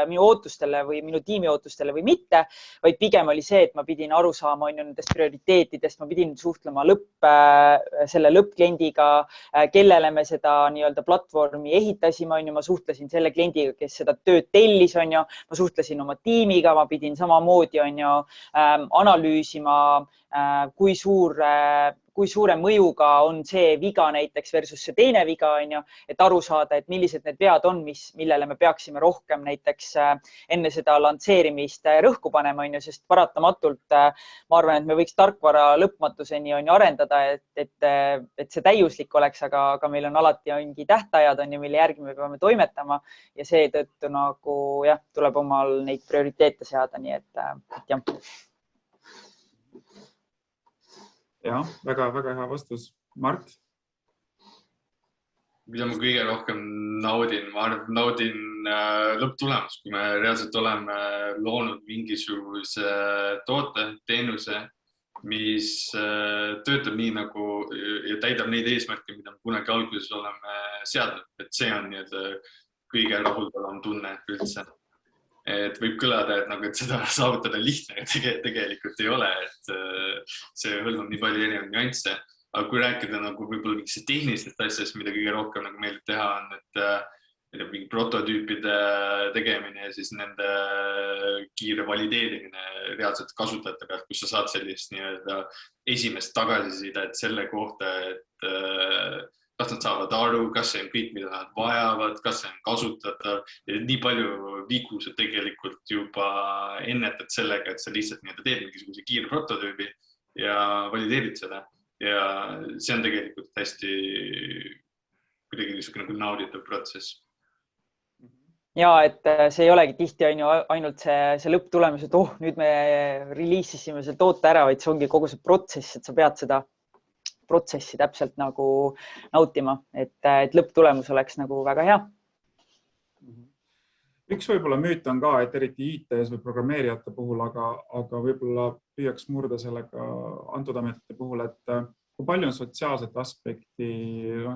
minu ootustele või minu tiimi ootustele või mitte, vaid pigem oli see, et ma pidin aru saama nendest prioriteetidest, ma pidin suhtlema selle lõppkliendiga, kellele me seda nii-öelda platvormi ehitasime, on ju, ma suhtlesin selle kliendiga, kes seda tööd tellis, on ju, ma suhtlesin oma tiimiga, ma pidin samamoodi, on ju, analüüsima, kui suure mõjuga on see viga näiteks versus see teine viga, on ju, et aru saada, et millised need vead on, millele me peaksime rohkem näiteks enne seda lansseerimist rõhku panema, on ju, sest paratamatult ma arvan, et me võiks tarkvara lõpmatuseni on ju arendada, et see täiuslik oleks, aga meil on alati mingi tähtajad, on ju, mille järgi me peame toimetama ja seetõttu nagu jah, tuleb omal neid prioriteete seada, nii et jah. Ja, väga hea vastus. Mart? Mida ma kõige rohkem naudin? Ma naudin lõpptulemus, kui me reaalselt oleme loonud mingisuguse toote, teenuse, mis töötab nii nagu ja täidab neid eesmärke, mida me kunagi alguses oleme seadnud. Et see on kõige rahuldavam tunne üldse. Et võib kõlada, et seda saavutada lihtne tegelikult ei ole, et see hõlmab nii palju erinevaid nüansse. Aga kui rääkida võib-olla mingisse tehnilistest asjast, mida kõige rohkem meeldib teha on, et mingi prototüüpide tegemine ja siis nende kiire valideerimine reaalselt kasutajate pealt, kus sa saad sellist esimest tagasisidet selle kohta, et kas nad saavad aru, kas see on kõik, mida nad vajavad, kas see on kasutatav. Ja nii palju vigu sa tegelikult juba ennetad sellega, et sa lihtsalt teed mingisuguse kiire prototüübi ja valideerid seda. Ja see on tegelikult hästi kuidagi niisugune nauditav protsess. Ja, et see ei olegi tihti ainult see lõpptulemus, et nüüd me reliisisime selle toote ära, vaid see ongi kogu see protsess, et sa pead seda protsessi täpselt nagu nautima, et lõpptulemus oleks nagu väga hea. Üks võib-olla müüt on ka, et eriti IT-s või programmeerijate puhul, aga võib-olla püüaks murda sellega antud ametite puhul, et kui palju on sotsiaalset aspekti,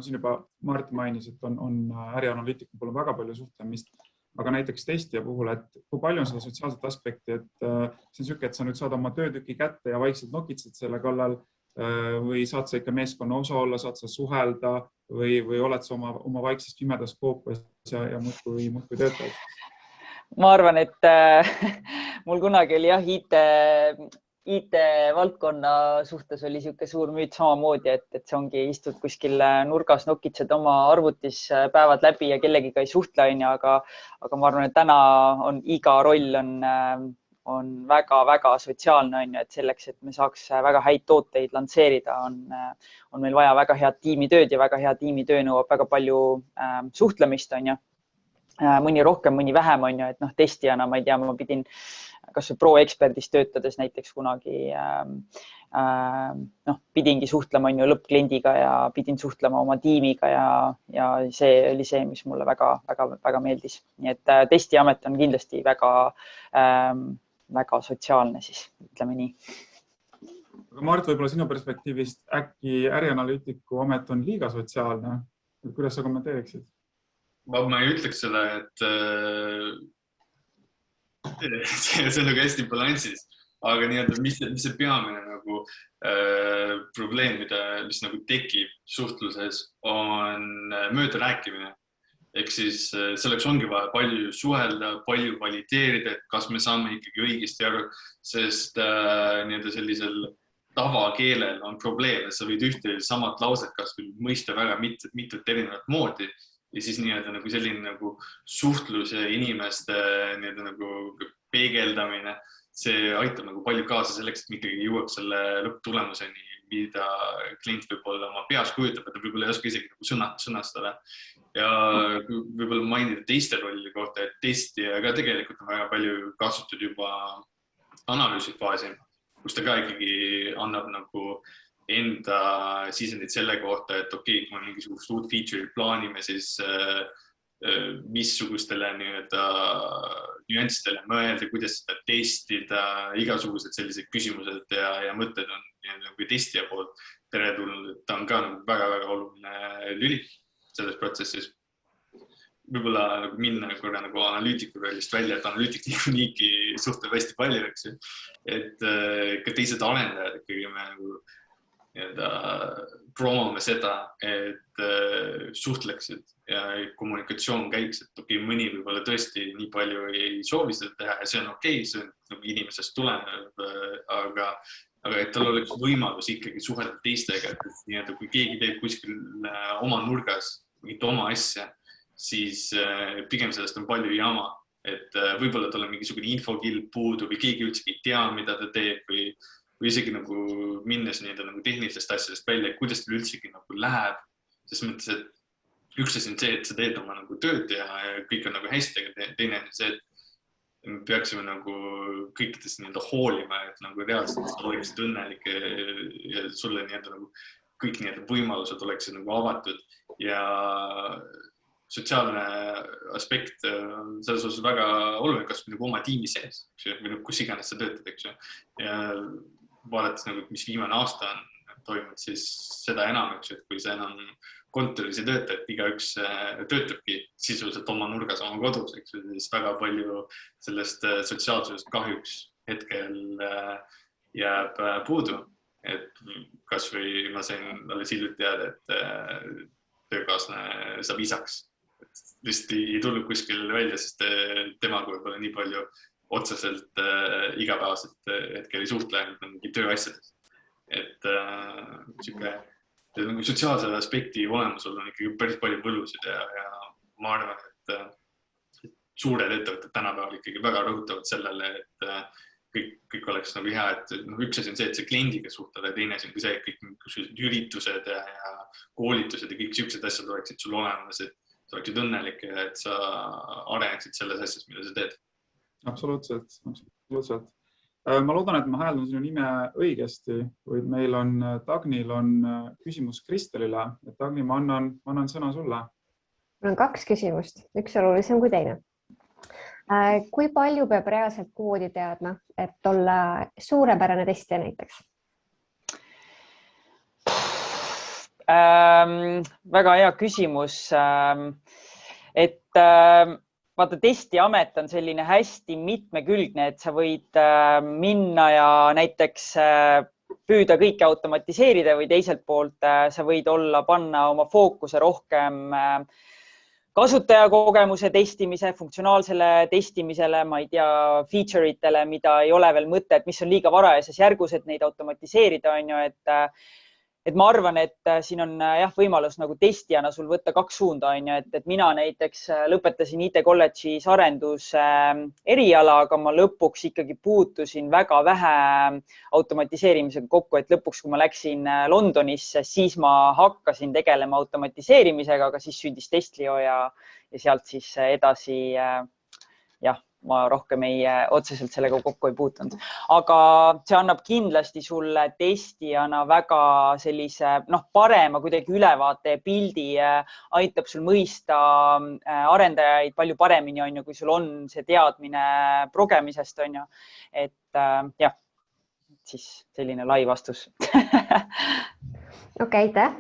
siin juba Mart mainis, et on ärianalüütiku puhul väga palju suhtlemist, aga näiteks testija puhul, et kui palju on seda sotsiaalset aspekti, et see on selline, et sa nüüd saad oma töötüki kätte ja vaikselt nokitsed selle kallal, või saad sa ikka meeskonna osa olla, saad sa suhelda või oled sa oma vaikses pimedas koopas ja muudkui töötad? Ma arvan, et mul kunagi oli IT-valdkonna suhtes oli niisugune suur müüt samamoodi, et see ongi istud kuskil nurgas, nokitsed oma arvutis päevad läbi ja kellegiga ei suhtle, aga ma arvan, et täna on iga roll on väga sotsiaalne, et selleks, et me saaks väga häid tooteid lansseerida, on meil vaja väga head tiimitööd ja väga hea tiimitöö nõuab väga palju suhtlemist, on ju. Mõni rohkem, mõni vähem, on ju, et testijana, ma ei tea, ma pidin kas pro-eksperdis töötades näiteks kunagi pidingi suhtlema lõppkliendiga ja pidin suhtlema oma tiimiga ja see oli see, mis mulle väga meeldis. Nii et testiamet on kindlasti väga sotsiaalne, siis ütleme nii. Aga Mart, võib-olla sinu perspektiivist äkki ärianalüütiku amet on liiga sotsiaalne? Kuidas sa kommenteeriksid? Ma ei ütleks seda, et see on hästi balansis, aga mis see peamine probleem, mis tekib suhtluses, on möödarääkimine. Ehk siis selleks ongi vaja palju suhelda, palju valideerida, et kas me saame ikkagi õigesti aru, sest sellisel tavakeelel on probleem, et sa võid ühte samat lauset kas mõista väga mitut erinevat moodi ja siis selline suhtlus ja inimeste peegeldamine, see aitab palju kaasa selleks, et ikkagi jõuab selle lõpptulemuseni, mida klient võib-olla oma peas kujutab, et ta võib-olla ei oska isegi sõnastada. Ja võib-olla mainida teiste rolli kohta, et testija ka tegelikult on väga palju kasutatud juba analüüsifaasi, kus ta ka ikkagi annab enda sisendid selle kohta, et okei, kui me mingisugust uut feature'it plaanime, siis missugustele nüanssidele mõelda, kuidas seda testida, igasugused sellised küsimused ja mõtted on kui testija poolt teretulnud, et ta on ka väga-väga oluline lüli selles protsessis. Võib-olla minna korra analüütiku rollist välja, et analüütik niikuinii suhtleb hästi palju, eks ju. Et ka teised arendajad ikkagi me promome seda, et suhtleksid ja kommunikatsioon käiks, et okei, mõni võib-olla tõesti nii palju ei soovi seda teha ja see on okei, see on inimesest tulenev, aga et tal oleks võimalus ikkagi suhelda teistega, et kui keegi teeb kuskil oma nurgas mingit oma asja, siis pigem sellest on palju jama, et võib-olla tal on mingisugune infokild puudu või keegi üldse ei tea, mida ta teeb või isegi minnes tehnilistest asjadest välja, kuidas tal üldsegi läheb, sest mõttes, et üks asi on see, et sa teed oma tööd ja kõik on hästi, aga teine on see, et me peaksime kõikidest hoolima, et reaalselt sa oleksid õnnelik ja sulle kõik võimalused oleksid avatud ja sotsiaalne aspekt on selles osas väga oluline, kas oma tiimi sees, või kus iganes sa töötad, eks ju. Ja vaadates, mis viimane aasta on toimunud, siis seda enam, eks ju, et kui see enam kontoris ei tööta, et igaüks töötabki sisuliselt oma nurgas, oma kodus, eks ju, siis väga palju sellest sotsiaalsusest kahjuks hetkel jääb puudu. Et kas või ma sain alles hiljuti teada, et töökaaslane saab isaks. Lihtsalt ei tulnud kuskil välja, sest temaga võib-olla nii palju otseselt igapäevaselt hetkel ei suhtle mingi tööasjades. Et sotsiaalse aspekti olemusel on ikkagi päris palju võlusid ja ma arvan, et suured ettevõtted tänapäeval ikkagi väga rõhutavad sellele, et kõik oleks hea, et üks asi on see, et see kliendiga suhtleda ja teine asi on see, et kõik üritused ja koolitused ja kõik siuksed asjad oleksid sul olemas, et sa oleksid õnnelik ja et sa areneksid selles asjas, mida sa teed. Absoluutselt. Ma loodan, et ma hääldan sinu nime õigesti, kuid meil on Dagnil on küsimus Kristelile. Dagni, ma annan sõna sulle. Mul on 2 küsimust, üks olulisem kui teine. Kui palju peab reaalselt koodi teadma, et olla suurepärane testija näiteks? Väga hea küsimus. Vaata, testiamet on selline hästi mitmekülgne, et sa võid minna ja näiteks püüda kõike automatiseerida või teiselt poolt sa võid panna oma fookuse rohkem kasutajakogemuse testimise, funktsionaalsele testimisele, ma ei tea, feature itele, mida ei ole veel mõtet, mis on liiga varajases järgus, et neid automatiseerida, on ju, et ma arvan, et siin on võimalus testijana sul võtta 2 suunda, on ju, et mina näiteks lõpetasin IT kolledžis arenduse eriala, aga ma lõpuks ikkagi puutusin väga vähe automatiseerimisega kokku, et lõpuks, kui ma läksin Londonisse, siis ma hakkasin tegelema automatiseerimisega, aga siis sündis Testlio ja sealt siis edasi, ma rohkem otseselt sellega kokku ei puutunud. Aga see annab kindlasti sulle testijana väga sellise parema kuidagi ülevaate ja pildi, aitab sul mõista arendajaid palju paremini, on ju, kui sul on see teadmine progemisest, on ju. Et jah, siis selline lai vastus. Okei, aitäh.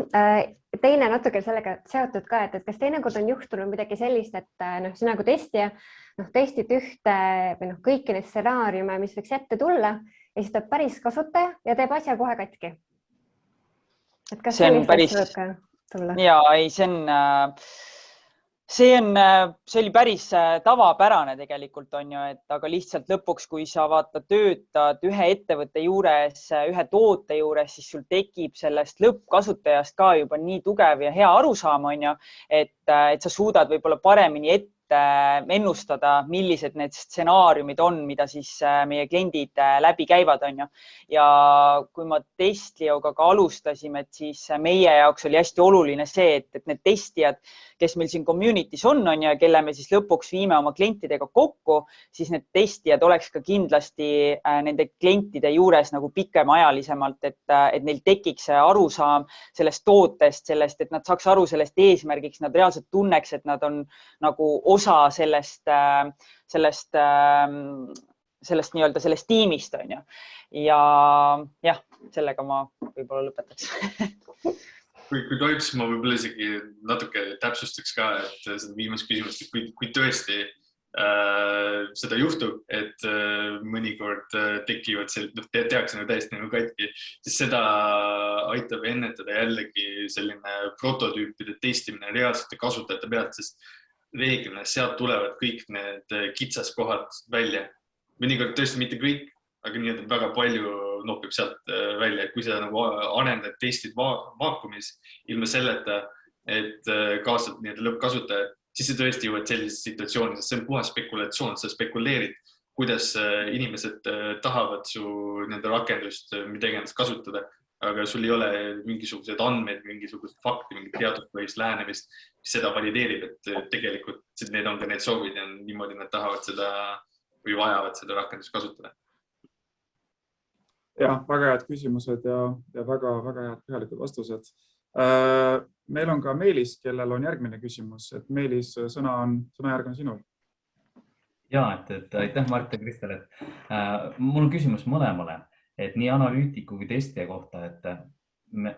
Teine natuke sellega seotud ka, et kas teinekord on juhtunud midagi sellist, et sina kui testija testid ühte või kõiki neid stsenaariume, mis võiks ette tulla ja siis tuleb päris kasutaja ja teeb asja kohe katki. Et kas sellist asja võib ka tulla? Jaa, ei, see oli päris tavapärane tegelikult, on ju, aga lihtsalt lõpuks, kui sa töötad ühe ettevõtte juures, ühe toote juures, siis sul tekib sellest lõppkasutajast ka juba nii tugev ja hea arusaam, on ju, et sa suudad võib-olla paremini ette ennustada, millised need stsenaariumid on, mida siis meie kliendid läbi käivad, on ju. Ja kui ma Testlioga ka alustasime, et siis meie jaoks oli hästi oluline see, et need testijad, kes meil siin community's on ju, kelle me siis lõpuks viime oma klientidega kokku, siis need testijad oleks ka kindlasti nende klientide juures nagu pikemaajalisemalt, et neil tekiks see arusaam sellest tootest, sellest, et nad saaks aru sellest eesmärgiks, nad reaalselt tunneks, et nad on nagu osa sellest nii-öelda sellest tiimist, on ju. Ja jah, sellega ma võib-olla lõpetaks. Kui tohiks, ma võib-olla isegi natuke täpsustaks ka, et seda viimast küsimust, et kui tõesti seda juhtub, et mõnikord tekivad tehakse nagu täiesti nagu katki, siis seda aitab ennetada jällegi selline prototüüpide testimine reaalsete kasutajate pealt, sest reeglina sealt tulevad kõik need kitsaskohad välja. Mõnikord tõesti mitte kõik, aga nii, et väga palju nopib sealt välja, et kui seda nagu arendad testid vaakumis ilma selleta, et kaasad nii-öelda lõppkasutajad, siis see tõesti jõuad sellises situatsiooni, sest see on puhas spekulatsioon, sa spekuleerid, kuidas inimesed tahavad su nende rakendust mida iganes kasutada, aga sul ei ole mingisuguseid andmeid, mingisugused fakti, mingit teaduspõhist lähenemist, mis seda valideerib, et tegelikult need on ka need soovid ja niimoodi nad tahavad seda või vajavad seda rakendust kasutada. Ja, väga head küsimused ja väga head põhjalikud vastused. Meil on ka Meelis, kellel on järgmine küsimus, et Meelis, sõnajärg on sinul. Ja, et aitäh Mart ja Kristel, et mul on küsimus mõlemale, et nii analüütiku kui testija kohta, et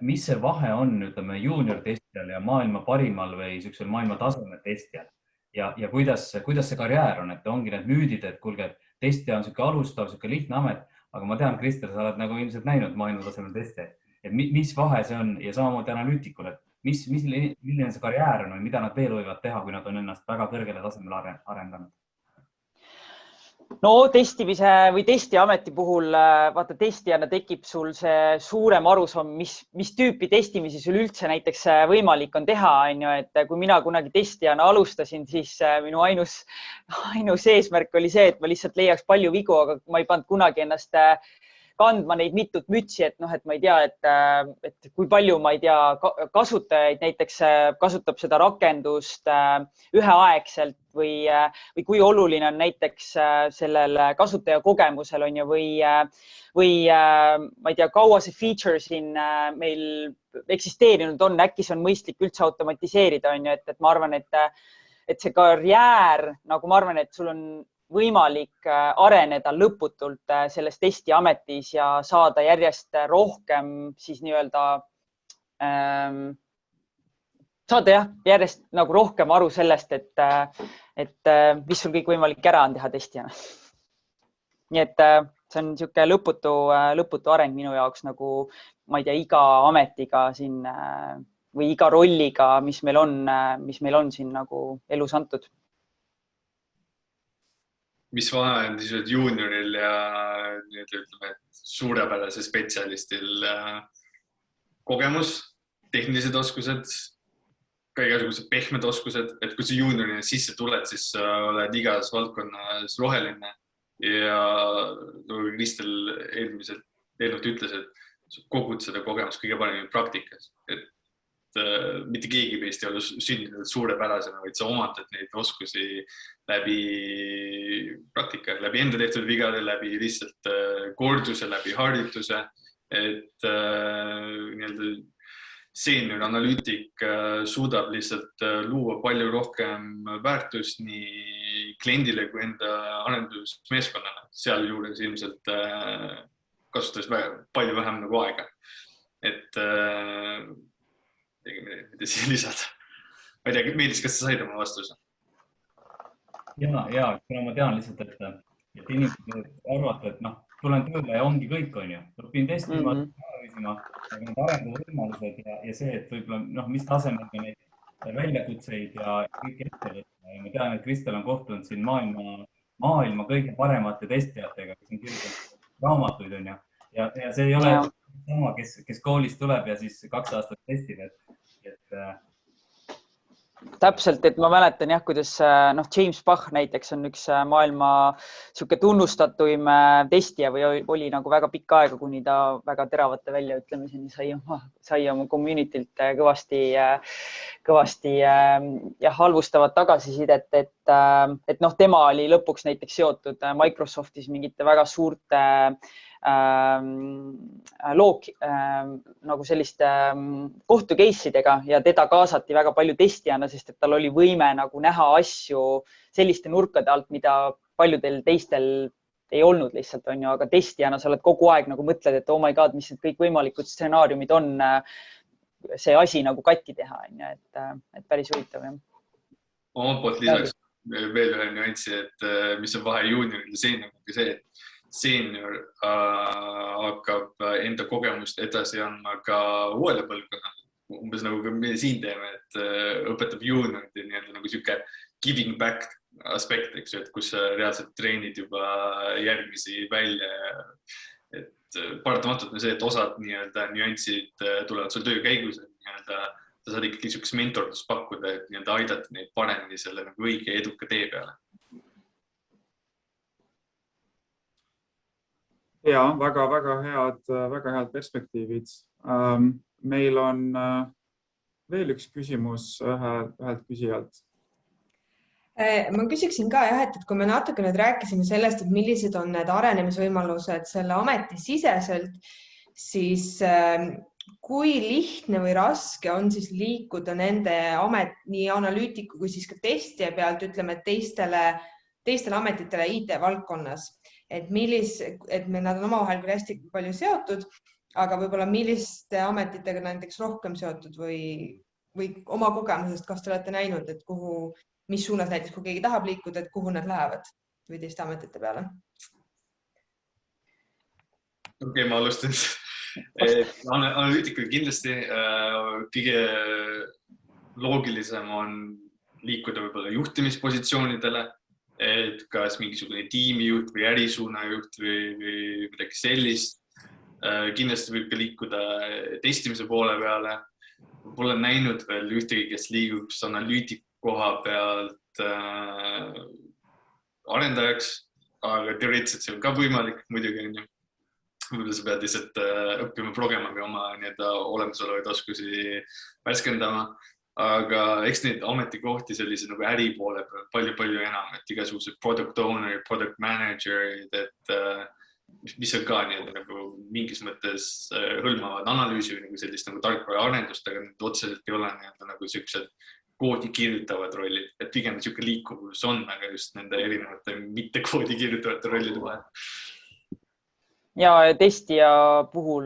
mis see vahe on, ütleme, junior testijal ja maailma parimal või sellisel maailma tasemel testijal ja kuidas see karjäär on, et ongi need müüdid, et kuulge, testija on selline alustav, selline lihtne amet, aga ma tean, Kristel, sa oled nagu ilmselt näinud maailma tasemel testijaid, et mis vahe see on ja samamoodi analüütikul, et milline see karjäär on või mida nad veel võivad teha, kui nad on ennast väga kõrgele tasemel arendanud? No testimise või testiameti puhul, vaata testijana tekib sul see suurem arusaam, mis tüüpi testimisi sul üldse näiteks võimalik on teha, on ju, et kui mina kunagi testijana alustasin, siis minu ainus eesmärk oli see, et ma lihtsalt leiaks palju vigu, aga ma ei pannud kunagi ennast kandma neid mitut mütsi, et ma ei tea, et kui palju, ma ei tea, kasutajaid näiteks kasutab seda rakendust üheaegselt või kui oluline on näiteks sellel kasutaja kogemusel on ju või ma ei tea, kaua see feature siin meil eksisteerinud on, äkki see on mõistlik üldse automatiseerida, on ju, et ma arvan, et see karjäär, nagu ma arvan, et sul on võimalik areneda lõputult selles testiametis ja saada järjest rohkem siis nii-öelda saada järjest nagu rohkem aru sellest, et mis sul kõik võimalik ära on teha testijana. Nii et see on niisugune lõputu areng minu jaoks nagu, ma ei tea, iga ametiga siin või iga rolliga, mis meil on siin nagu elus antud. Mis vahe on siis junioril ja ütleme, suurepärase spetsialistil kogemus, tehnilised oskused, ka igasugused pehmed oskused, et kui sa juniorina sisse tuled, siis sa oled igas valdkonnas roheline ja Kristel eelnevalt ütles, et sa kogud seda kogemust kõige paremini praktikas, et mitte keegi meist ei ole sündinud suurepärasena, vaid sa omandad neid oskusi läbi praktika, läbi enda tehtud vigade, läbi lihtsalt korduse, läbi harjutuse, et senior analüütik suudab lihtsalt luua palju rohkem väärtust nii kliendile kui enda arendusmeeskonnale, sealjuures ilmselt kasutades palju vähem nagu aega, et mida siia lisada. Ma ei tea, Meelis, kas sa said oma vastuse? Ja, kuna ma tean lihtsalt, et inimesed arvata, et tulen tööle ja ongi kõik, on ju. Õpin testima, analüüsima, aga need arenguvõimalused ja see, et võib-olla, mis tasemel ka neid väljakutseid ja kõik ettevõtted. Ma tean, et Kristel on kohtunud siin maailma kõige paremate testijatega, kes on kirjutanud raamatuid, on ju. Ja see ei ole sama, kes koolist tuleb ja siis 2 aastat testib, täpselt, et ma mäletan jah, kuidas James Bach näiteks on üks maailma sihuke tunnustatuim testija või oli nagu väga pikka aega, kuni ta väga teravate väljaütlemiseni sai oma communitylt kõvasti halvustavat tagasisidet, et tema oli lõpuks näiteks seotud Microsoftis mingite väga suurte nagu selliste kohtu case'idega ja teda kaasati väga palju testijana, sest et tal oli võime nagu näha asju selliste nurkade alt, mida paljudel teistel ei olnud lihtsalt, on ju, aga testijana sa oled kogu aeg nagu mõtled, et oh my god, mis need kõik võimalikud stsenaariumid on, see asi nagu katki teha, on ju, et päris huvitav. Oma poolt lisaks veel ühe nüanssi, et mis on vahe juunioril ja seenioriga see, et seenior hakkab enda kogemust edasi andma ka uuele põlvkonnale. Umbes nagu me siin teeme, et õpetab juuniorid nii-öelda nagu siuke giving back aspekt, eks ju, et kus reaalselt treenid juba järgmisi välja. Et paratamatult on see, et osad nii-öelda nüansid tulevad sul töö käigus, et nii-öelda sa saad ikkagi siukest mentorlust pakkuda, et nii-öelda aidata neid paremini selle nagu õige eduka tee peale. Ja, väga head perspektiivid. Meil on veel üks küsimus ühelt küsijalt. Ma küsiksin ka jah, et kui me natuke nüüd rääkisime sellest, et millised on need arenemisvõimalused selle ameti siseselt, siis kui lihtne või raske on siis liikuda nende nii analüütiku kui siis ka testija pealt, ütleme, teistele ametitele IT-valdkonnas, et nad on omavahel küll hästi palju seotud, aga võib-olla milliste ametitega näiteks rohkem seotud või oma kogemusest, kas te olete näinud, et mis suunas näiteks, kui keegi tahab liikuda, et kuhu nad lähevad või teiste ametite peale? Okei, ma alustan. Analüütikul kindlasti kõige loogilisem on liikuda võib-olla juhtimispositsioonidele, et kas mingisugune tiimijuht või ärisuunajuht või midagi sellist. Kindlasti võib ka liikuda testimise poole peale. Pole näinud veel ühtegi, kes liiguks analüütiku koha pealt arendajaks, aga teoreetiliselt see on ka võimalik, muidugi on ju. Võib-olla sa pead lihtsalt õppima programmiga oma olemasolevaid oskusi värskendama, aga eks neid ametikohti sellise nagu äri poole palju enam, et igasugused product owner, product manager, et mis on ka nagu mingis mõttes hõlmavad analüüsi või nagu sellist nagu tarkvara arendust, aga need otseselt ei ole nagu siuksed koodi kirjutavad rollid, et pigem siuke liikuvus on, aga just nende erinevate mitte koodi kirjutavate rollide vahel. Ja testija puhul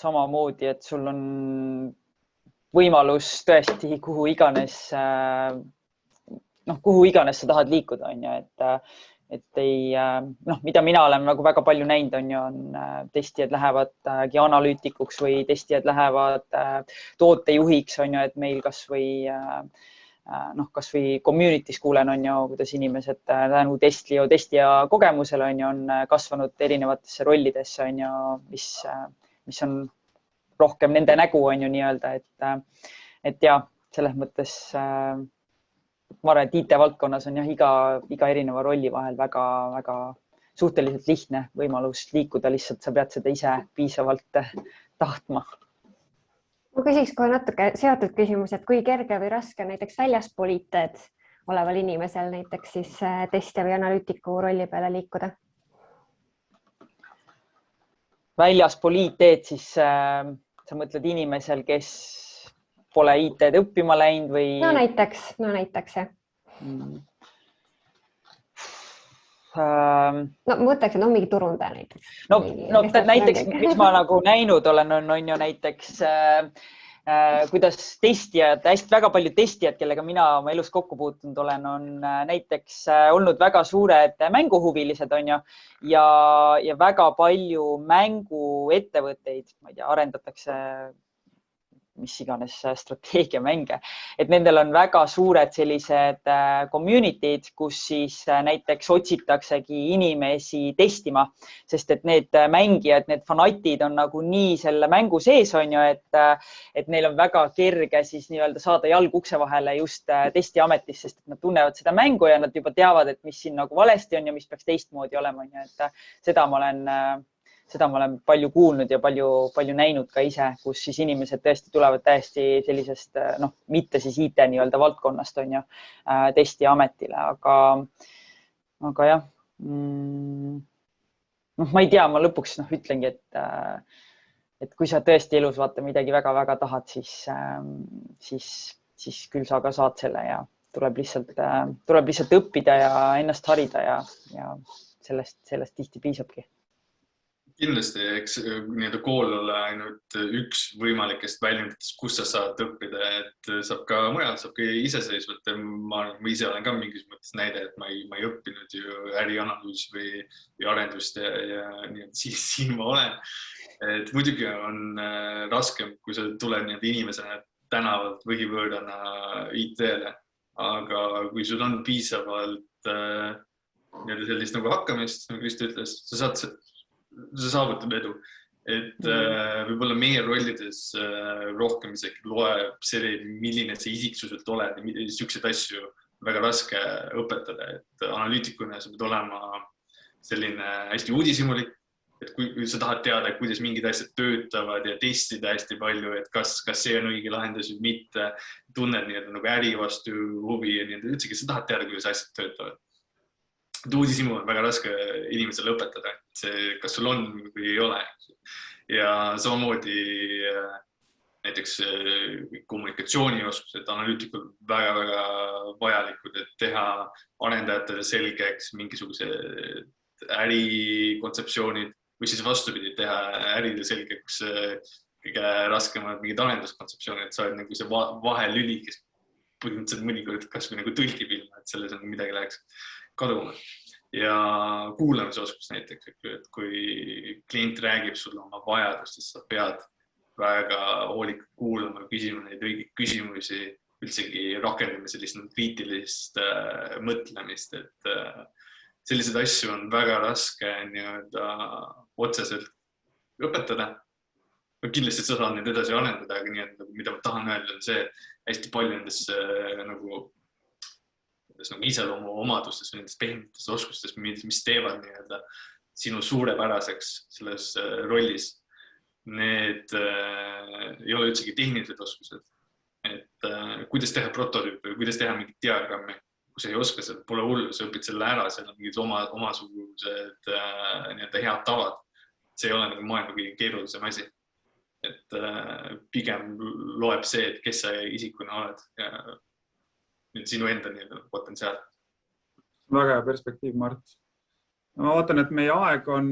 samamoodi, et sul on võimalus tõesti kuhu iganes sa tahad liikuda, on ju, et mida mina olen nagu väga palju näinud, on testijad lähevadki analüütikuks või testijad lähevad tootejuhiks, on ju, et meil kas või community's kuulen, on ju, kuidas inimesed tänu testija kogemusele on kasvanud erinevatesse rollidesse, on ju, mis on rohkem nende nägu, on ju nii-öelda, et ja selles mõttes ma arvan, et IT-valdkonnas on jah iga erineva rolli vahel väga suhteliselt lihtne võimalus liikuda, lihtsalt sa pead seda ise piisavalt tahtma. Ma küsiks kohe natuke seotud küsimus, et kui kerge või raske näiteks väljaspool IT-d oleval inimesel näiteks siis testija või analüütiku rolli peale liikuda? Väljaspool IT-d siis sa mõtled inimesel, kes pole IT-d õppima läinud või? No näiteks, jah. No mõtleks, et on mingi turundaja näiteks. No näiteks, mis ma nagu näinud olen, on ju näiteks, kuidas testijad, väga palju testijad, kellega mina oma elus kokku puutunud olen, on näiteks olnud väga suured mänguhuvilised, on ju, ja väga palju mänguettevõtteid, ma ei tea, arendatakse mis iganes strateegiamänge, et nendel on väga suured sellised community'd, kus siis näiteks otsitaksegi inimesi testima, sest et need mängijad, need fanatid on nagu nii selle mängu sees on ju, et neil on väga kerge siis nii-öelda saada jalg ukse vahele just testiametis, sest et nad tunnevad seda mängu ja nad juba teavad, et mis siin nagu valesti on ja mis peaks teistmoodi olema. Et seda ma olen palju kuulnud ja palju näinud ka ise, kus siis inimesed tõesti tulevad täiesti sellisest, mitte siis IT nii-öelda valdkonnast on ju testiametile, aga jah, ma ei tea, ma lõpuks ütlengi, et kui sa tõesti elus vaata midagi väga-väga tahad, siis küll sa ka saad selle ja tuleb lihtsalt õppida ja ennast harida ja sellest tihti piisabki. Kindlasti, eks nii-öelda kool ole ainult üks võimalikest väljunditest, kus sa saad õppida, et saab ka mujal, saab ka iseseisvalt. Ma ise olen ka mingis mõttes näide, et ma ei õppinud ju ärianalüüs või arendust ja siin ma olen. Et muidugi on raskem, kui sa tuled inimesena tänavalt võhivõõrana IT-le, aga kui sul on piisavalt sellist nagu hakkamist, nagu Kristo ütles, sa saavutad edu. Et võib-olla meie rollides rohkem isegi loeb see, milline see isiksuselt oled ja niisuguseid asju väga raske õpetada. Et analüütikuna sa pead olema selline hästi uudishimulik, et kui sa tahad teada, kuidas mingid asjad töötavad ja testida hästi palju, et kas see on õige lahendus või mitte, tunned nagu äri vastu huvi ja üldsegi sa tahad teada, kuidas asjad töötavad. Uudishimu on väga raske inimesele õpetada, kas sul on või ei ole. Ja samamoodi näiteks kommunikatsioonioskused, analüütikud väga-väga vajalikud, et teha arendajatele selgeks mingisugused ärikontseptsioonid või siis vastupidi, teha ärile selgeks kõige raskemad mingid arenduskontseptsioonid, et sa oled nagu see vahelüli, kes põhimõtteliselt mõnikord kas või nagu tõlgib ilma, et selles on midagi läheks kaduma. Ja kuulamisoskus näiteks, et kui klient räägib sulle oma vajadustest, sa pead väga hoolikalt kuulama, küsima neid õigeid küsimusi, üldsegi rakendama sellist kriitilist mõtlemist, et sellised asju on väga raske otseselt õpetada. Kindlasti sa saad neid edasi arendada, aga mida ma tahan öelda on see, et hästi palju nendes iseloomu omadustes või nendes pehmites oskustes, mis teevad sinu suurepäraseks selles rollis. Need ei ole üldsegi tehnilised oskused. Et kuidas teha prototüüpe või kuidas teha mingit diagrammi, kui sa ei oska, seda pole hullu, sa õpid selle ära, seal on mingid omasugused head tavad. See ei ole maailma kõige keerulisem asi. Et pigem loeb see, et kes sa isikuna oled ja sinu enda potentsiaal. Väga hea perspektiiv, Mart. Ma vaatan, et meie aeg on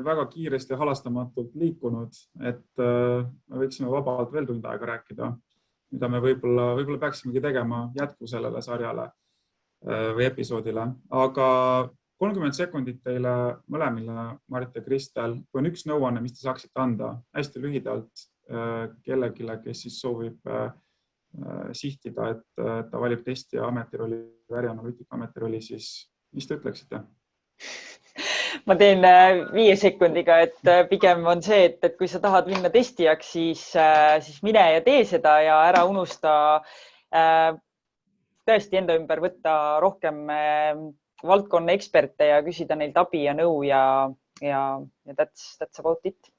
väga kiiresti ja halastamatult liikunud, et me võiksime vabalt veel tund aega rääkida, mida me võib-olla peaksimegi tegema jätku sellele sarjale või episoodile. Aga 30 sekundit teile mõlemile, Mart ja Kristel, kui on üks nõuanne, mis te saaksite anda hästi lühidalt kellegile, kes siis soovib sihtida, et ta valib testija ametirolli või ärianalüütika ametirolli, siis mis te ütleksite? Ma teen 5 sekundiga, et pigem on see, et kui sa tahad minna testijaks, siis mine ja tee seda ja ära unusta tõesti enda ümber võtta rohkem valdkonna eksperte ja küsida neilt abi ja nõu ja that's about it.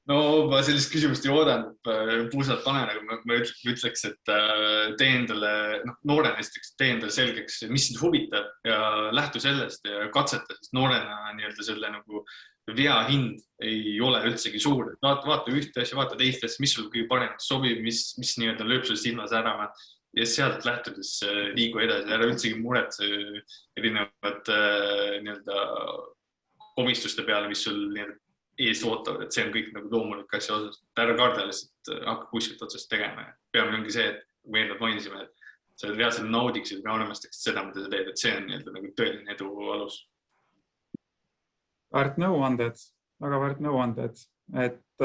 No ma sellist küsimust ei oodanud, puusalt panen, aga ma ütleks, et tee endale, noorena tee endale selgeks, mis sind huvitab ja lähtu sellest ja katseta, sest noorena selle vea hind ei ole üldsegi suur. Vaata ühte asja, vaata teist asja, mis sul kõige paremalt sobib, mis lööb sul silmas ära ja sealt lähtudes liigu edasi, ära üldsegi muretse erinevad komistuste peale, mis sul ees ootavad, et see on kõik loomulik asja osas. Ära karda lihtsalt hakka kuskilt otsast tegema. Peamine ongi see, et kui eeldavalt mainisime, et sa reaalselt naudiksid või armastaksid seda, mida sa teed, et see on tõeline edu alus. Väärt nõuanded, väga väärt nõuanded, et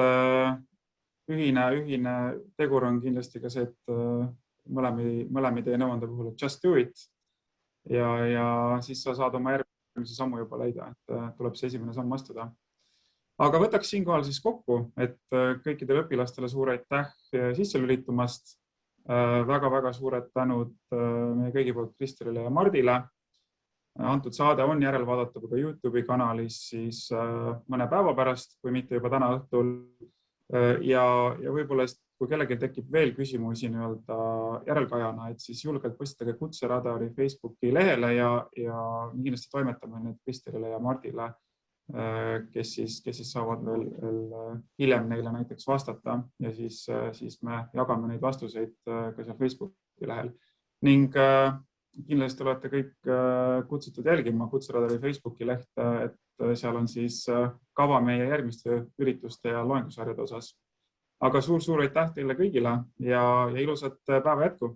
ühine tegur on kindlasti ka see, et mõlemi teie nõuande puhul, et just do it ja siis sa saad oma järgmise sammu juba leida, et tuleb see esimene samm astuda. Aga võtaks siinkohal siis kokku, et kõikidele õpilastele suur aitäh sisse lülitumast. Väga-väga suured tänud meie kõigi poolt Kristelile ja Mardile. Antud saade on järelvaadatav ka YouTube'i kanalis siis mõne päeva pärast, kui mitte juba täna õhtul. Ja võib-olla, kui kellelgi tekib veel küsimusi järelkajana, et siis julgelt postitage Kutseradari Facebooki lehele ja kindlasti toimetame need Kristelile ja Mardile, kes siis saavad veel hiljem neile näiteks vastata ja siis me jagame neid vastuseid ka seal Facebooki lehel. Ning kindlasti olete kõik kutsutud jälgima Kutseradari Facebooki lehte, et seal on siis kava meie järgmiste ürituste ja loengusarjade osas. Aga suur aitäh teile kõigile ja ilusat päeva jätku!